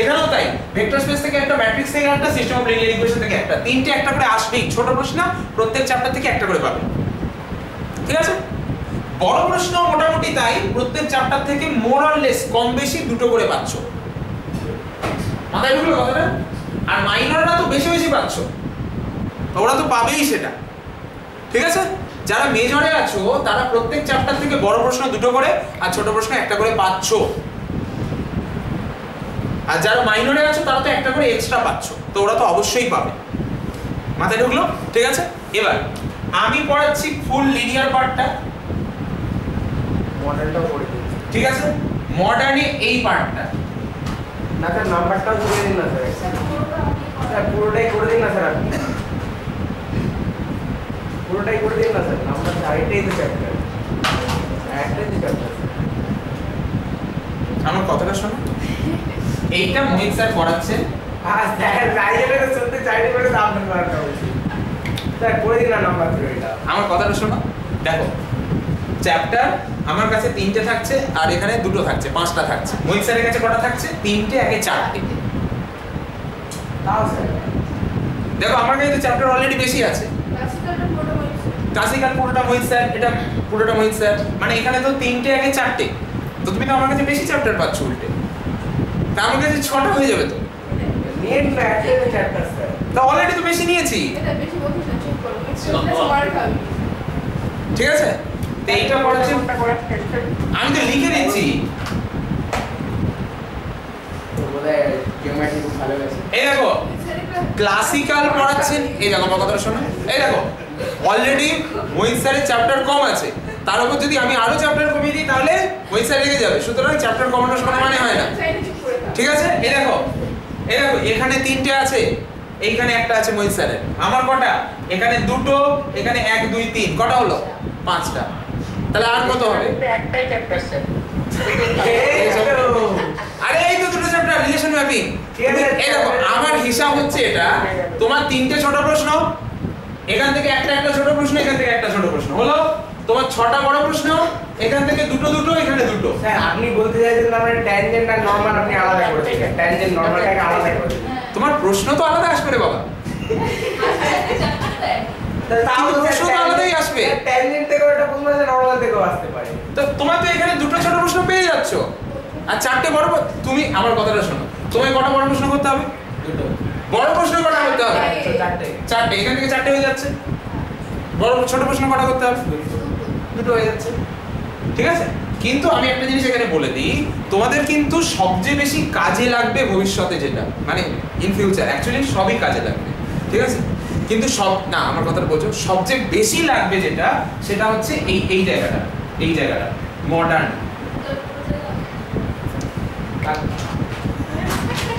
এখানেও তাই, ভেক্টর স্পেস থেকে একটা, ম্যাট্রিক্স থেকে একটা, সিস্টেম অফ লিনিয়ার ইকুয়েশন থেকে একটা, 3টে একটা করে আসবেই। ছোট প্রশ্ন প্রত্যেক চ্যাপ্টার থেকে একটা করে পাবে। ঠিক আছে। বড় প্রশ্ন মোটামুটি তাই, প্রত্যেক চ্যাপ্টার থেকে মোর অর লেস কম বেশি 2টো করে পাচ্ছ। মাথায় ঢুকলো কথাটা? আর মাইনররা তো বেশি বেশি পাচ্ছ, ওরা তো পাবেই সেটা। ঠিক আছে। যারা মেজরে আছো তারা প্রত্যেক চ্যাপ্টার থেকে বড় প্রশ্ন 2টো করে আর ছোট প্রশ্ন একটা করে পাচ্ছ। আর যারা মাইনরে আছো তারা তো একটা করে এক্সট্রা পাচ্ছ, তো ওরা তো অবশ্যই পাবে। মাথায় ঢুকলো? ঠিক আছে। এবার আমি পড়াচ্ছি ফুল লিনিয়ার পার্টটা, মডেলটাও করে দিন। ঠিক আছে। মডার্নে এই পার্টটা না স্যার, নাম্বারটাও করে দিন না স্যার, স্যার পুরোটাই করে দিন না স্যার, আপনি পুরোটাই করে দিন না স্যার। নাম্বার 4টাই তো চ্যাপ্টার, একটাই তো চ্যাপ্টার। আমার কথাটা শোনো, এইটা মোহিত স্যার পড়াচ্ছেন। হ্যাঁ স্যার, রাইজের শুনতে চাইলে বলে দাম করতে বলছি। স্যার করে দিন না নাম্বার থিওরিটা। আমার কথাটা শোনো, দেখো চ্যাপ্টার আমার কাছে 3টে থাকছে আর এখানে 2টো থাকছে, 5টা থাকছে। মোহিত স্যারের কাছে কটা থাকছে? 3টে, একে 4টে। তাও স্যার দেখো আমার কাছে তো চ্যাপ্টার অলরেডি বেশি আছে। ক্লাসিক্যালটা পুরোটা বলছি। ক্লাসিক্যাল পুরোটা মোহিত স্যার, এটা পুরোটা মোহিত স্যার, মানে এখানে তো 3টে, একে 4টে। তো তুমি তো আমার কাছে বেশি চ্যাপ্টার পাচ্ছ উল্টে। তা আমার কাছে 6টা হয়ে যাবে তো। নেট না একটা চ্যাপ্টার স্যার। তা অলরেডি তো বেশি নিয়েছি, এটা বেশি বলছিস না, চেক করো। এটা মার খাবি। ঠিক আছে? তো এইটা পড়াচ্ছি, আমি তো লিখে দিচ্ছি। তো বলে জিওমেট্রি খুব ভালো গেছে। এই দেখো ক্লাসিক্যাল পড়াচ্ছেন, এই দেখো আমার কথাটা শোনো, এই দেখো অলরেডি মোহিত স্যারের চ্যাপ্টার কম আছে, তার উপর যদি আমি আরো চ্যাপ্টার কমিয়ে দিই তাহলে মোহিত স্যার রেগে যাবে। সুতরাং চ্যাপ্টার কমানোর কোনো মানে হয় না, চাইলে চেক করে দাও। ঠিক আছে? এই দেখো এখানে 3টে আছে, এইখানে একটা আছে মোহিত স্যারের। আমার কটা? এখানে 2টো, এখানে 1 2 3, কটা হলো? 5টা। তাহলে আর কত হবে? একটাই চ্যাপ্টার স্যার। আরে এই তো 2টো চ্যাপ্টার, রিলেশন ম্যাপিং। ঠিক আছে। এই দেখো আমার হিসাব হচ্ছে এটা, তোমার 3টে ছোট প্রশ্ন, এখান থেকে একটা ছোট প্রশ্ন, এখান থেকে একটা ছোট প্রশ্ন হলো। তোমার 6টা বড় প্রশ্ন, এখান থেকে 2টো, এখানে 2টো। স্যার আপনি বলতে চাইছেন না মানে ট্যানজেন্ট আর নরমাল আপনি আলাদা করে দিয়েছেন। ট্যানজেন্ট নরমালটাকে আলাদা করে দিয়েছেন। তোমার প্রশ্ন তো আলাদা আসবে রে বাবা। তাও কিন্তু প্রশ্ন তো আলাদাই আসবে। ট্যানজেন্ট থেকেও একটা প্রশ্ন আছে, নরমাল থেকেও আসতে পারে। তো তোমার তো এখানে 2টো ছোট প্রশ্ন পেয়ে যাচ্ছ, আর 4টে বড় তুমি আমার কথাটা শোনো, তোমায় কটা বড় প্রশ্ন করতে হবে? দুটো। বড় প্রশ্ন কটা করতে হবে? তো চারটে। 4টে, এখান থেকে 4টে হয়ে যাচ্ছে। বড় ছোট প্রশ্ন কটা করতে হবে? 2টো হয়ে যাচ্ছে, ঠিক আছে? কিন্তু আমি একটা জিনিস এখানে বলে দিই, তোমাদের কিন্তু সবচেয়ে বেশি কাজে লাগবে ভবিষ্যতে, যেটা মানে ইন ফিউচার অ্যাকচুয়ালি সবই কাজে লাগবে, ঠিক আছে? কিন্তু সব না, আমার কথাটা বলছো, সবচেয়ে বেশি লাগবে যেটা, সেটা হচ্ছে এই জায়গাটা মডার্ন,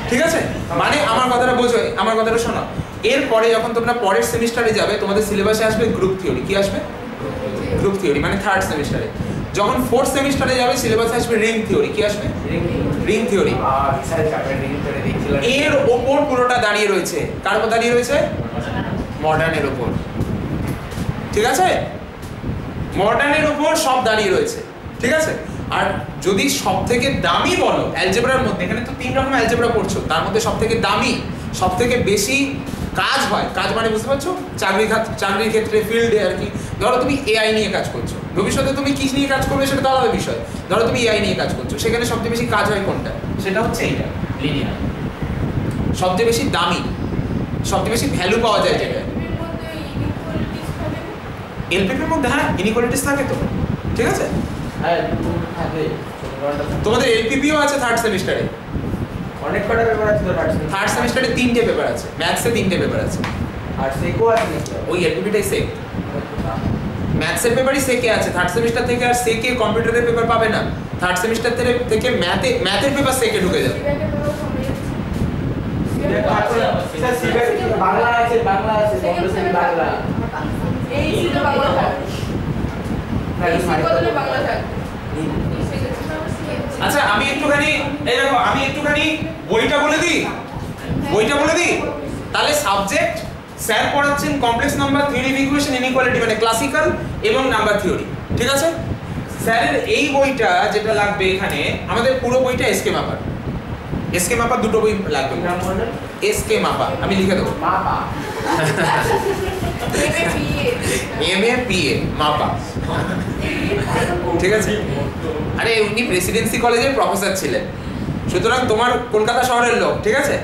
ঠিক আছে? মানে আমার কথাটা বোঝো, আমার কথাটা শোনো। এরপরে যখন তোমরা পরের সেমিস্টারে যাবে, তোমাদের সিলেবাসে আসবে গ্রুপ থিওরি। কি আসবে? গ্রুপ থিওরি, মানে 3rd সেমিস্টারে। যখন 4th সেমিস্টারে যাবে, সিলেবাসে আসবে রিং থিওরি। কি আসবে? Ring theory. Sir chapter ring করে দেখছিলাম। এর ওপর পুরোটা দাঁড়িয়ে রয়েছে, কার উপর দাঁড়িয়ে রয়েছে? মডার্নের উপর, ঠিক আছে? মডার্নের উপর সব দাঁড়িয়ে রয়েছে, ঠিক আছে? আর যদি সবথেকে দামি বলো অ্যালজেব্রার মধ্যে, এখানে তো 3 রকম অ্যালজেব্রা পড়ছো, তার মধ্যে সবথেকে দামি, সবথেকে বেশি কাজ হয়, কাজ মানে বুঝতে পারছো? চাকরির ক্ষেত্রে, ফিল্ডে আর কি। ধরো তুমি এআই নিয়ে কাজ করছো, ভবিষ্যতে তুমি কি নিয়ে কাজ করবে সেটা তো আলাদা বিষয়। ধরো তুমি এআই নিয়ে কাজ করছো, সেখানে সবচেয়ে বেশি কাজ হয় কোনটা? সেটা হচ্ছে এইটা, লিনিয়ার। সবচেয়ে বেশি দামি, সবচেয়ে বেশি ভ্যালু পাওয়া যায় যেটা। এলপিপির মধ্যে হ্যাঁ ইনইকুয়ালিটিস থাকে তো, ঠিক আছে? হ্যাঁ থাকে। তোমাদের এলপিপিও আছে 3rd সেমিস্টারে। অনেক কটা পেপার আছে তো 3rd সেমিস্টারে 3টে পেপার আছে, ম্যাথসে 3টে পেপার আছে। আর সেকো আছে নাকি? ওই এলপিপিটাই সেক, ম্যাথসের পেপারই সেকে আছে। 3rd সেমিস্টার থেকে আর সেকে কম্পিউটারের পেপার পাবে না। 3rd সেমিস্টার থেকে ম্যাথের পেপার সেকে ঢুকে যাবে। স্যার সিবেট বাংলা আছে, বাংলা আছে, কম্পিউটার বাংলা। এই ছিল বাংলা থাকবে। এই ছিল বদলে বাংলা থাকবে। আচ্ছা আমি একটুখানি, এই দেখো আমি একটুখানি বইটা বলে দিই, তাহলে সাবজেক্ট স্যার পড়াচ্ছেন complex number, theory of equation, inequality মানে ক্লাসিক্যাল এবং নাম্বার থিওরি, ঠিক আছে? স্যারের এই বইটা যেটা লাগবে এখানে, আমাদের পুরো বইটা এসকে মাপার। এসকে মাপা 2টো বই লাগবে। নাম বললেন? এসকে মাপা, আমি লিখে দেবো। বাবা MAPA মাপা, ঠিক আছে? আরে উনি প্রেসিডেন্সি কলেজের প্রফেসর ছিলেন, সুতরাং তোমার কলকাতা শহরের লোক, ঠিক আছে?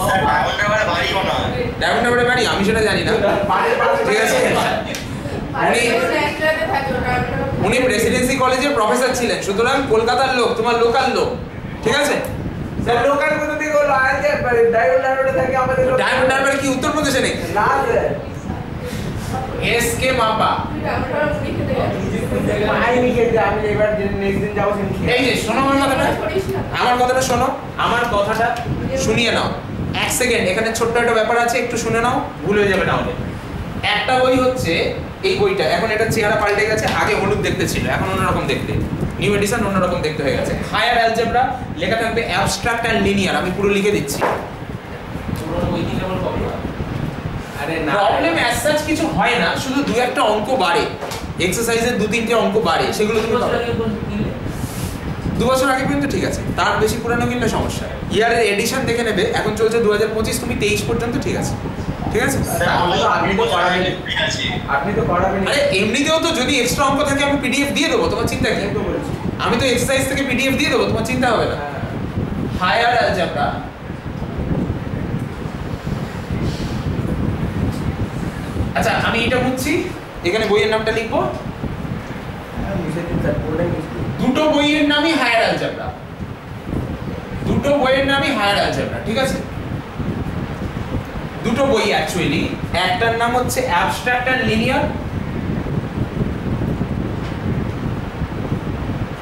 স্যার ডায়মন্ড হারবারে বাড়িও না। ডায়মন্ড হারবারে বাড়ি? আমি সেটা জানি না, ঠিক আছে? উনি প্রেসিডেন্সি কলেজের প্রফেসর ছিলেন, সুতরাং কলকাতার লোক, তোমার লোকাল লোক, ঠিক আছে? স্যার লোকাল কোথা থেকে হলো? আজকে ডায়মন্ড হারবারে থাকে আমাদের লোক। ডায়মন্ড হারবার কি উত্তরপ্রদেশে নেই? না স্যার, এসকে মাপা। আমি লিখে দিই, আমি এবার নেক্সট দিন যাবো সেদিন এই যে শোনো আমার কথাটা শোনো, আমার কথাটা শুনিয়ে নাও 1 সেকেন্ড। এখানে ছোট্ট একটা ব্যাপার আছে, একটু শুনে নাও, ভুল হয়ে যাবে না হলে। একটা বই হচ্ছে এই বইটা, এখন এটা চেহারা পাল্টে গেছে, আগে হলুদ দেখতে ছিল, এখন অন্যরকম দেখতে, নিউ এডিশন অন্যরকম দেখতে হয়ে গেছে। হায়ার অ্যালজেব্রা লেখা থাকবে অ্যাবস্ট্রাক্ট অ্যান্ড লিনিয়ার, আমি পুরো লিখে দিচ্ছি। পুরোনো বই কি কেবল কপি হয়? আর আরে না, প্রবলেম অ্যাজ সাচ কিছু হয় না, শুধু দু একটা অঙ্ক বাড়ে, এক্সারসাইজের 2-3টে অঙ্ক বাড়ে, সেগুলো তুমি পাবে। 2 বছর আগে পর্যন্ত ঠিক আছে, তার বেশি পুরানো কিনলে সমস্যা। ইয়ারের এডিশন দেখে নেবে, এখন চলছে 2025, তুমি 23 পর্যন্ত ঠিক আছে, ঠিক আছে। স্যার আপনি তো আগে তো করাবেন, ফ্রি আছি। আপনি তো করাবেন। আরে এমনিতেও তো যদি এক্সট্রা অঙ্ক থাকে আমি পিডিএফ দিয়ে দেবো, তোমার চিন্তা কি? আমি তো বলছি। আমি তো এক্সারসাইজ থেকে পিডিএফ দিয়ে দেবো, তোমার চিন্তা হবে না। হ্যাঁ। হায়ার অ্যালজেব্রা, আচ্ছা আমি এটা বুঝছি, এখানে বইয়ের নামটা লিখবো। মিশে দিন স্যার, পুরোটাই মিশে দিন। দুটো বইয়ের নামই হায়ার অ্যালজেব্রা, দুটো বইয়ের নামই হায়ার অ্যালজেব্রা, ঠিক আছে। দুটো বই অ্যাকচুয়ালি, একটার নাম হচ্ছে অ্যাবস্ট্রাক্ট এন্ড লিনিয়ার,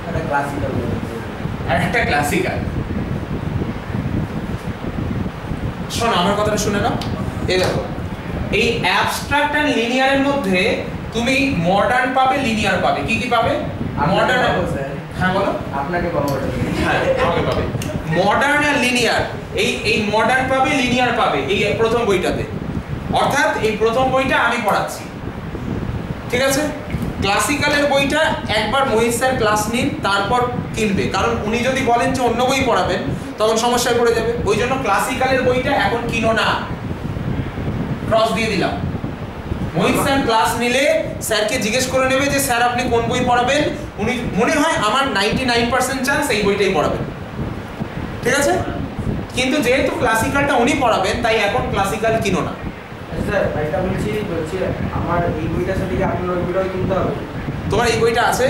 একটা ক্লাসিক্যাল বই। আর একটা ক্লাসিক্যাল। শোনো আমার কথাটা শুনে নাও, এই দেখো এই অ্যাবস্ট্রাক্ট এন্ড লিনিয়ারের মধ্যে তুমি মডার্ন পাবে, লিনিয়ার পাবে। কি কি পাবে? মডার্ন, স্যার হ্যাঁ বলো। আপনাকে পাবো ওটা। হ্যাঁ আমাকে পাবে মডার্ন আর লিনিয়ার, এই মডার্ন পাবে, লিনিয়ার পাবে এই প্রথম বইটাতে, অর্থাৎ এই প্রথম বইটা আমি পড়াচ্ছি, ঠিক আছে। ক্লাসিক্যালের বইটা একবার মোহিত স্যার ক্লাস নিন, তারপর কিনবে, কারণ উনি যদি বলেন যে অন্য বই পড়াবেন তখন সমস্যায় পড়ে যাবে। ওই জন্য ক্লাসিক্যালের বইটা এখন কিনো না, ক্রস দিয়ে দিলাম। মোহিত স্যার ক্লাস নিলে স্যারকে জিজ্ঞেস করে নেবে যে স্যার আপনি কোন বই পড়াবেন, উনি মনে হয় আমার 99% চান্স এই বইটাই পড়াবেন, ঠিক আছে। কিন্তু যেহেতু ক্লাসিক্যালটা উনি পড়াবেন, তাই এখন ক্লাসিক্যাল কিনো না। স্যার ভাইটা বলছি আমার এই বইটার সাথে কি আপনার ওই বইটাও কিনতে হবে? তোমার এই বইটা আছে,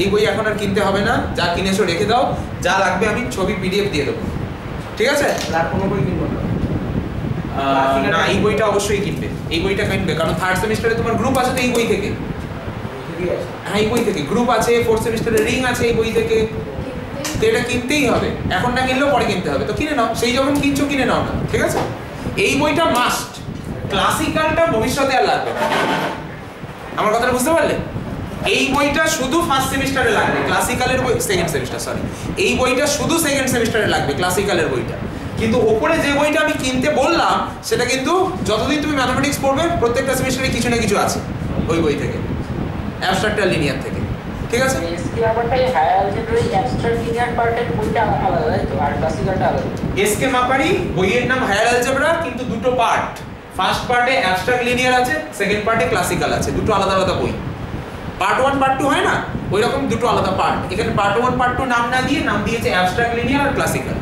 এই বই এখন আর কিনতে হবে না, যা কিনেছো রেখে দাও, যা লাগবে আমি ছবি পিডিএফ দিয়ে দেবো, ঠিক আছে। আর কোনো বই কিনবো না? না এই বইটা অবশ্যই কিনবে, এই বইটা কিনবে, কারণ 3rd সেমিস্টারে তোমার গ্রুপ আছে তো এই বই থেকে। ঠিক আছে। হ্যাঁ এই বই থেকে গ্রুপ আছে, 4th সেমিস্টারে রিং আছে এই বই থেকে, তো এটা কিনতেই হবে, এখন না কিনলেও পরে কিনতে হবে, তো কিনে নাও, সেই যখন কিনছো কিনে নাও না, ঠিক আছে। এই বইটা মাস্ট, ক্লাসিক্যালটা ভবিষ্যতে আর লাগবে না। আমার কথাটা বুঝতে পারলে? এই বইটা শুধু 1st সেমিস্টারে লাগবে, ক্লাসিক্যালের বই 2nd সেমিস্টার সরি, এই বইটা শুধু 2nd সেমিস্টারে লাগবে ক্লাসিক্যালের বইটা। কিন্তু ওপরে যে বইটা আমি কিনতে বললাম সেটা কিন্তু যতদিন তুমি ম্যাথমেটিক্স পড়বে প্রত্যেকটা সেমিস্টারে কিছু না কিছু আছে ওই বই থেকে, অ্যাবস্ট্রাক্ট আর লিনিয়ার থেকে, ঠিক আছে। এসকে ব্যাপারটা এই হায়ার অ্যালজেব্রার অ্যাবস্ট্রাক্ট লিনিয়ার পার্টের বইটা আলাদা, তাই তো? আর ক্লাসিক্যালটা আলাদা। এসকে মাপারি বইয়ের নাম হায়ার অ্যালজেব্রা, কিন্তু দুটো পার্ট, ফার্স্ট পার্টে অ্যাবস্ট্রাক্ট লিনিয়ার আছে, সেকেন্ড পার্টে ক্লাসিক্যাল আছে, দুটো আলাদা আলাদা বই। পার্ট 1 পার্ট 2 হয় না, ওই রকম দুটো আলাদা পার্ট। এখানে পার্ট 1 পার্ট 2 নাম না দিয়ে নাম দিয়েছে অ্যাবস্ট্রাক্ট লিনিয়ার আর ক্লাসিক্যাল,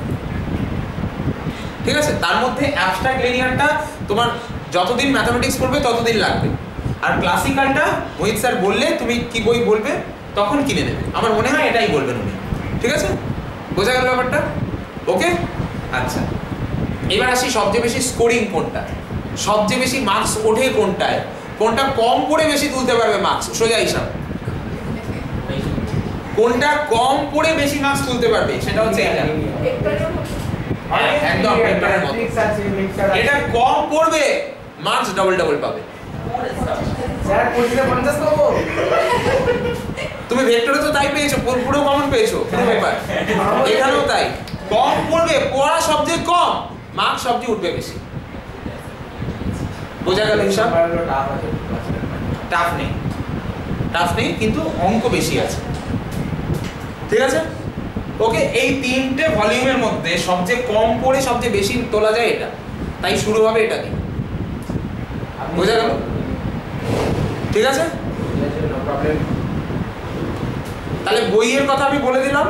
ঠিক আছে। তার মধ্যে অ্যাবস্ট্রাক্ট লিনিয়ারটা তোমার যতদিন ম্যাথমেটিক্স পড়বে ততদিন লাগবে, আর ক্লাসিক্যালটা মোহিত স্যার বললে তুমি কি বই বলবে তখন কিনে নেবে, আমার মনে হয় এটাই বলবেন উনি, ঠিক আছে। বোঝা গেল ব্যাপারটা? ওকে আচ্ছা, এবার আসি সবচেয়ে বেশি স্কোরিং কোনটা, সবচেয়ে বেশি মার্কস ওঠে কোনটায়, কোনটা কম পড়ে বেশি তুলতে পারবে মার্কস, সোজা হিসাব। কোনটা কম পড়ে বেশি মার্কস তুলতে পারবে সেটা হচ্ছে এটা, একদম ভেক্টরের মতো। এটা কম পড়বে মার্কস ডাবল ডাবল পাবে। স্যার কোশ্চেনে 50 পাবো? তুমি ভেক্টরে তো তাই পেয়েছো, পুরো কমন পেয়েছো পুরো পেপার, এখানেও তাই। কম পড়বে, পড়া সবচেয়ে কম, মার্কস সবচেয়ে উঠবে বেশি। বোঝা গেল হিসাব? টাফ নেই, টাফ নেই, কিন্তু অঙ্ক বেশি আছে, ঠিক আছে। ওকে, এই তিনটে ভলিউমের মধ্যে সবচেয়ে কম পড়ে সবচেয়ে বেশি তোলা যায় এটা, তাই শুরু হবে এটা দিয়ে। বোঝা গেল? ঠিক আছে, তাহলে বইয়ের কথা আমি বলে দিলাম।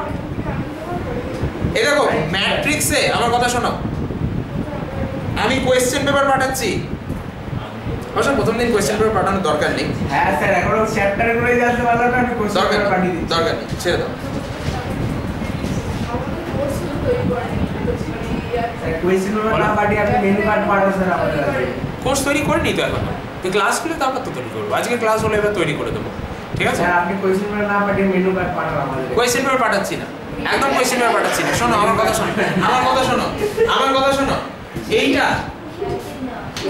এই দেখো ম্যাট্রিক্সে আমার কথা শোনো, আমি কোয়েশ্চেন পেপার পাঠাচ্ছি, অবশ্য প্রথম দিন কোয়েশ্চেন পেপার পাঠানোর দরকার নেই। হ্যাঁ স্যার, এখনো চ্যাপ্টার করে যাচ্ছে ভালো না, আমি কোশ্চেন পেপার পাঠিয়ে দিই। দরকার নেই, ছেড়ে দাও। কোশ্চেন পেপার না পাঠিয়ে আপনি মেনু কার্ড পাঠান স্যার আমাদের কাছে। কোর্স তৈরি করে নি তো এখন, তো ক্লাসগুলো তারপর তো তৈরি করবো, আজকে ক্লাস হলে এবার তৈরি করে দেবো, ঠিক আছে। স্যার আপনি কোশ্চেন পেপার না পাঠিয়ে মেনু কার্ড পাঠান আমাদের। কোয়েশ্চেন পেপার পাঠাচ্ছি না, একদম কোয়েশ্চেন পেপার পাঠাচ্ছি না। শোনো আমার কথা শোনো, আমার কথা শোনো, আমার কথা শোনো। এইটা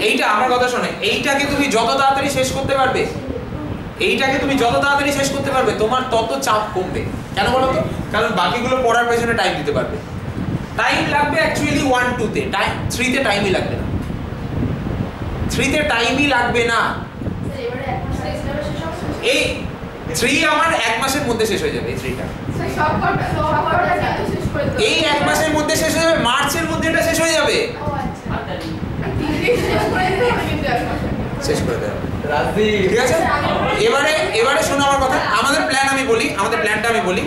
এইটা আমার কথা শোনে, এইটাকে তুমি যত তাড়াতাড়ি শেষ করতে পারবে, এইটাকে তুমি যত তাড়াতাড়ি শেষ করতে পারবে তোমার তত চাপ কমবে। কেন বলো তো? কারণ বাকিগুলো পড়ার পেছনে টাইম দিতে পারবে। টাইম লাগবে অ্যাকচুয়ালি 1 2 তে, টাইম 3 তে টাইমই লাগবে না। 3 তে টাইমই লাগবে না। এবারে এক মাস শেষ হবে সব এই 3 আমার এক মাসের মধ্যে শেষ হয়ে যাবে এই 3টা। সব কটা শেষ করে দাও। এই এক মাসের মধ্যে শেষ হয়ে যাবে, মার্চের মধ্যে এটা শেষ হয়ে যাবে। ও আচ্ছা। শেষ করে দিতে হবে কিন্তু এক মাসে। শেষ করে দেওয়া হবে। রাজদীপ ঠিক আছে, এবারে শোনো আমার কথা। আমাদের প্ল্যান আমি বলি, আমাদের প্ল্যানটা আমি বলি।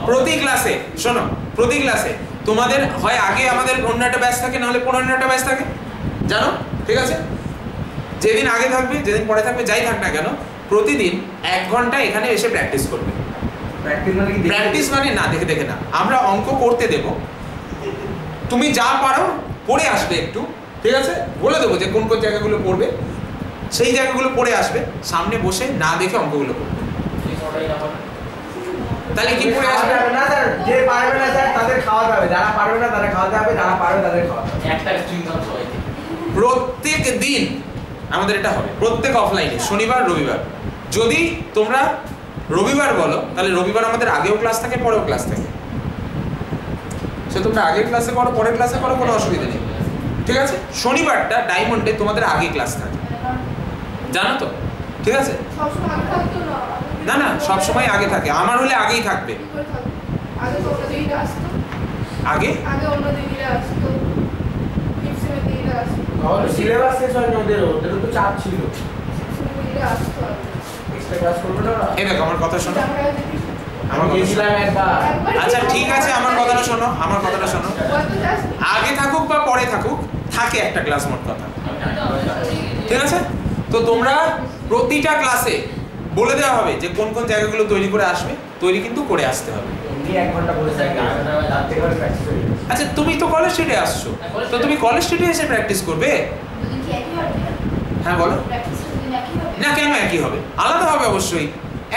প্রতি ক্লাসে শোনো, প্রতি ক্লাসে তোমাদের হয় আগে আমাদের অন্য একটা ব্যাচ থাকে, নাহলে অন্য একটা ব্যাচ থাকে, জানো? ঠিক আছে, যেদিন আগে থাকবে যেদিন পরে থাকবে যাই থাক না কেন, প্রতিদিন 1 ঘন্টা এখানে এসে প্র্যাকটিস করবে। প্র্যাকটিস মানে না দেখে দেখে না, আমরা অঙ্ক করতে দেব, তুমি যা পারো পড়ে আসবে একটু। ঠিক আছে, বলে দেবো যে কোন কোন জায়গাগুলো পড়বে, সেই জায়গাগুলো পড়ে আসবে, সামনে বসে না দেখে অঙ্কগুলো করবে। তাহলে কি পড়ে আসবে? না স্যার, যে পারবে না স্যার তাদের খাওয়াতে হবে, যারা পারবে না তাদের খাওয়াতে হবে, যারা পারবে তাদের খাওয়াতে হবে। একটা চুইংগাম সবাইকে। প্রত্যেক দিন আমাদের এটা হবে, প্রত্যেক অফলাইনে, শনিবার রবিবার। যদি তোমরা রবিবার বলো তাহলে রবিবার আমাদের আগেও ক্লাস থাকে, পরেও ক্লাস থাকে। সে তোমরা আগের ক্লাসে করো, পরের ক্লাসে করো, কোনো অসুবিধা নেই। ঠিক আছে, শনিবারটা ডায়মন্ডে তোমাদের আগে ক্লাস থাকে, জানো তো? ঠিক আছে, সব সময় আগে থাকতো না। না না, সব সময় আগে থাকে, আমার হলে আগেই থাকবে। কি করে থাকতো? আগে তো অন্য দিদিরা আসতো। আগে আগে অন্য দিদিরা আসতো। টিপসের দিদিরা আসতো। তাহলে সিলেবাস শেষ হয়নি ওদের, ওদেরও তো চাপ ছিল। দিদিরা আসতো। এক্সট্রা ক্লাস করবে না ওরা? এই দেখো আমার কথা শোনো, আমরা দেখি। আমার কথা শোনো। গেছিলাম একবার। আচ্ছা ঠিক আছে, আমার কথাটা শোনো, আমার কথাটা শোনো। কত যাসনি? আগে থাকুক বা পরে থাকুক, থাকে একটা ক্লাস, মোট কথা। ঠিক আছে, তো তোমরা প্রতিটা ক্লাসে বলে দেওয়া হবে যে কোন কোন জায়গাগুলো তৈরি করে আসবে, তৈরি কিন্তু করে আসতে হবে। এমনি 1 ঘন্টা বসে থাকি, তার থেকে আবার প্র্যাকটিস করি। আচ্ছা তুমি তো কলেজ স্ট্রিটে আসছো, তো তুমি কলেজ স্ট্রিটে এসে প্র্যাকটিস করবে। দুদিন কি একই হবে? হ্যাঁ বলো। প্র্যাকটিস দুদিন একই হবে? না কেন একই হবে? আলাদা হবে অবশ্যই।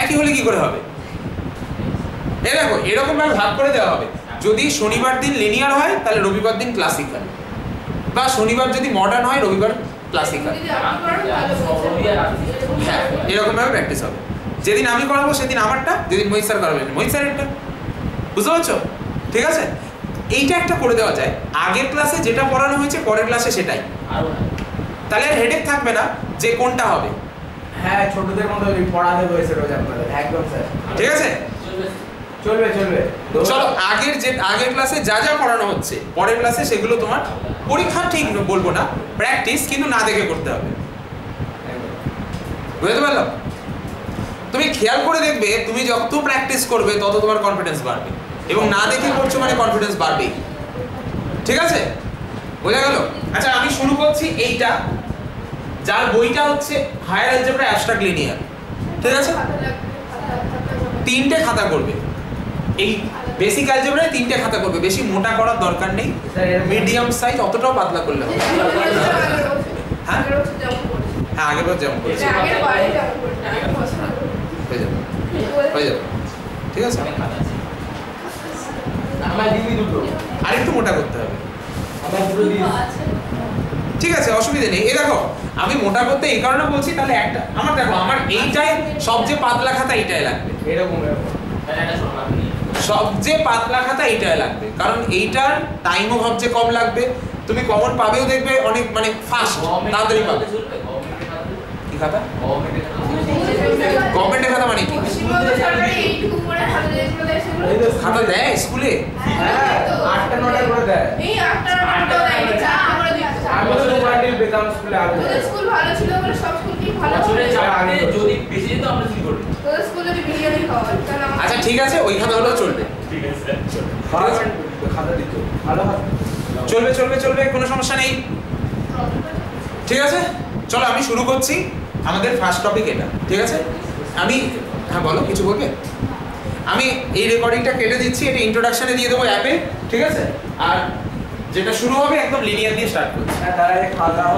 একই হলে কি করে হবে? এই দেখো এরকম ভাবে ভাগ করে দেওয়া হবে। যদি শনিবার দিন লিনিয়ার হয় তাহলে রবিবার দিন ক্লাসিক্যাল, বা শনিবার যদি মডার্ন হয় রবিবার ক্লাসিক্যাল। যদি আপনি করেন তাহলে হ্যাঁ, এরকম ভাবে প্র্যাকটিস হবে। যেদিন আমি করাবো সেদিন আমারটা, যেদিন মোহিত স্যার করাবেন মোহিত স্যারেরটা। বুঝতে পারছো? ঠিক আছে, এইটা একটা করে দেওয়া যায়। আগের ক্লাসে যেটা পড়ানো হয়েছে পরের ক্লাসে সেটাই, তাহলে আর হেডেক থাকবে না যে কোনটা হবে। হ্যাঁ, ছোটদের মতো পড়াতে হয়েছে রোজ আপনাদের, একদম স্যার। ঠিক আছে, চলবে চলবে। চলো আগের ক্লাসে যা যা পড়ানো হচ্ছে পরের ক্লাসে সেগুলো তোমার পরীক্ষা ঠিক বলবো না, প্র্যাকটিস কিন্তু না দেখে করতে হবে। বুঝতে পারলাম? তুমি খেয়াল করে দেখবে, তুমি যত প্র্যাকটিস করবে তত তোমার কনফিডেন্স বাড়বে, এবং না দেখে করছো মানে কনফিডেন্স বাড়বেই। ঠিক আছে, বোঝা গেল? আচ্ছা আমি শুরু করছি এইটা, যার বইটা হচ্ছে হায়ার অ্যালজেব্রা অ্যাবস্ট্রাক্ট লিনিয়ার। ঠিক আছে, 3টে খাতা করবে। এই বেসিক অ্যালজেব্রায় 3টে খাতা করবে, বেশি মোটা করার দরকার নেই, মিডিয়াম সাইজ, অতটাও পাতলা করলে হবে। হ্যাঁ হ্যাঁ, আগের বার যেমন করেছি হয়ে যাবে। ঠিক আছে, আমার দিবি দুটো, আর একটু মোটা করতে হবে। আমার দুটো দিবি। ঠিক আছে, অসুবিধা নেই। এই দেখো আমি মোটা করতে এই কারণে বলছি, তাহলে একটা আমার দেখো আমার এইটাই সবচেয়ে পাতলা খাতা, এইটাই লাগবে। এরকম সবচেয়ে পাতলা খাতা এইটাই লাগবে, কারণ এইটার টাইমও সবচেয়ে কম লাগবে, তুমি কমন পাবেও দেখবে অনেক, মানে ফাস্ট, তাড়াতাড়ি পাবে। কি খাতা? গভর্নমেন্টের খাতা মানে কি? খাতা দেয় স্কুলে? হ্যাঁ, 8টা 9টা করে দেয়। এই 8টা 9টা দেয়, যা আমরা দিচ্ছি। আমি তো বান্ডিল পেতাম স্কুলে আগে। তোদের স্কুল ভালো ছিল বলে সব স্কুল কি ভালো বছরে ছিল? চারটে যদি বেশি যেত আমরা কি করব? তোদের স্কুলে যদি বিরিয়ানি খাওয়া হয় তাহলে আমরা আচ্ছা ঠিক আছে, ওই খাতা হলেও চলবে। ঠিক আছে খাতা দিত, ভালো খাতা। চলবে চলবে চলবে, কোনো সমস্যা নেই। ঠিক আছে, চলো আমি শুরু করছি। আমাদের ফার্স্ট টপিক এটা। ঠিক আছে, আমি, হ্যাঁ বলো, কিছু বলবে? আমি এই রেকর্ডিংটা কেটে দিচ্ছি, এটা ইন্ট্রোডাকশনে দিয়ে দেবো অ্যাপে। ঠিক আছে, আর যেটা শুরু হবে একদম লিনিয়ার দিয়ে স্টার্ট করছি। হ্যাঁ, তারা খাওয়া দাওয়া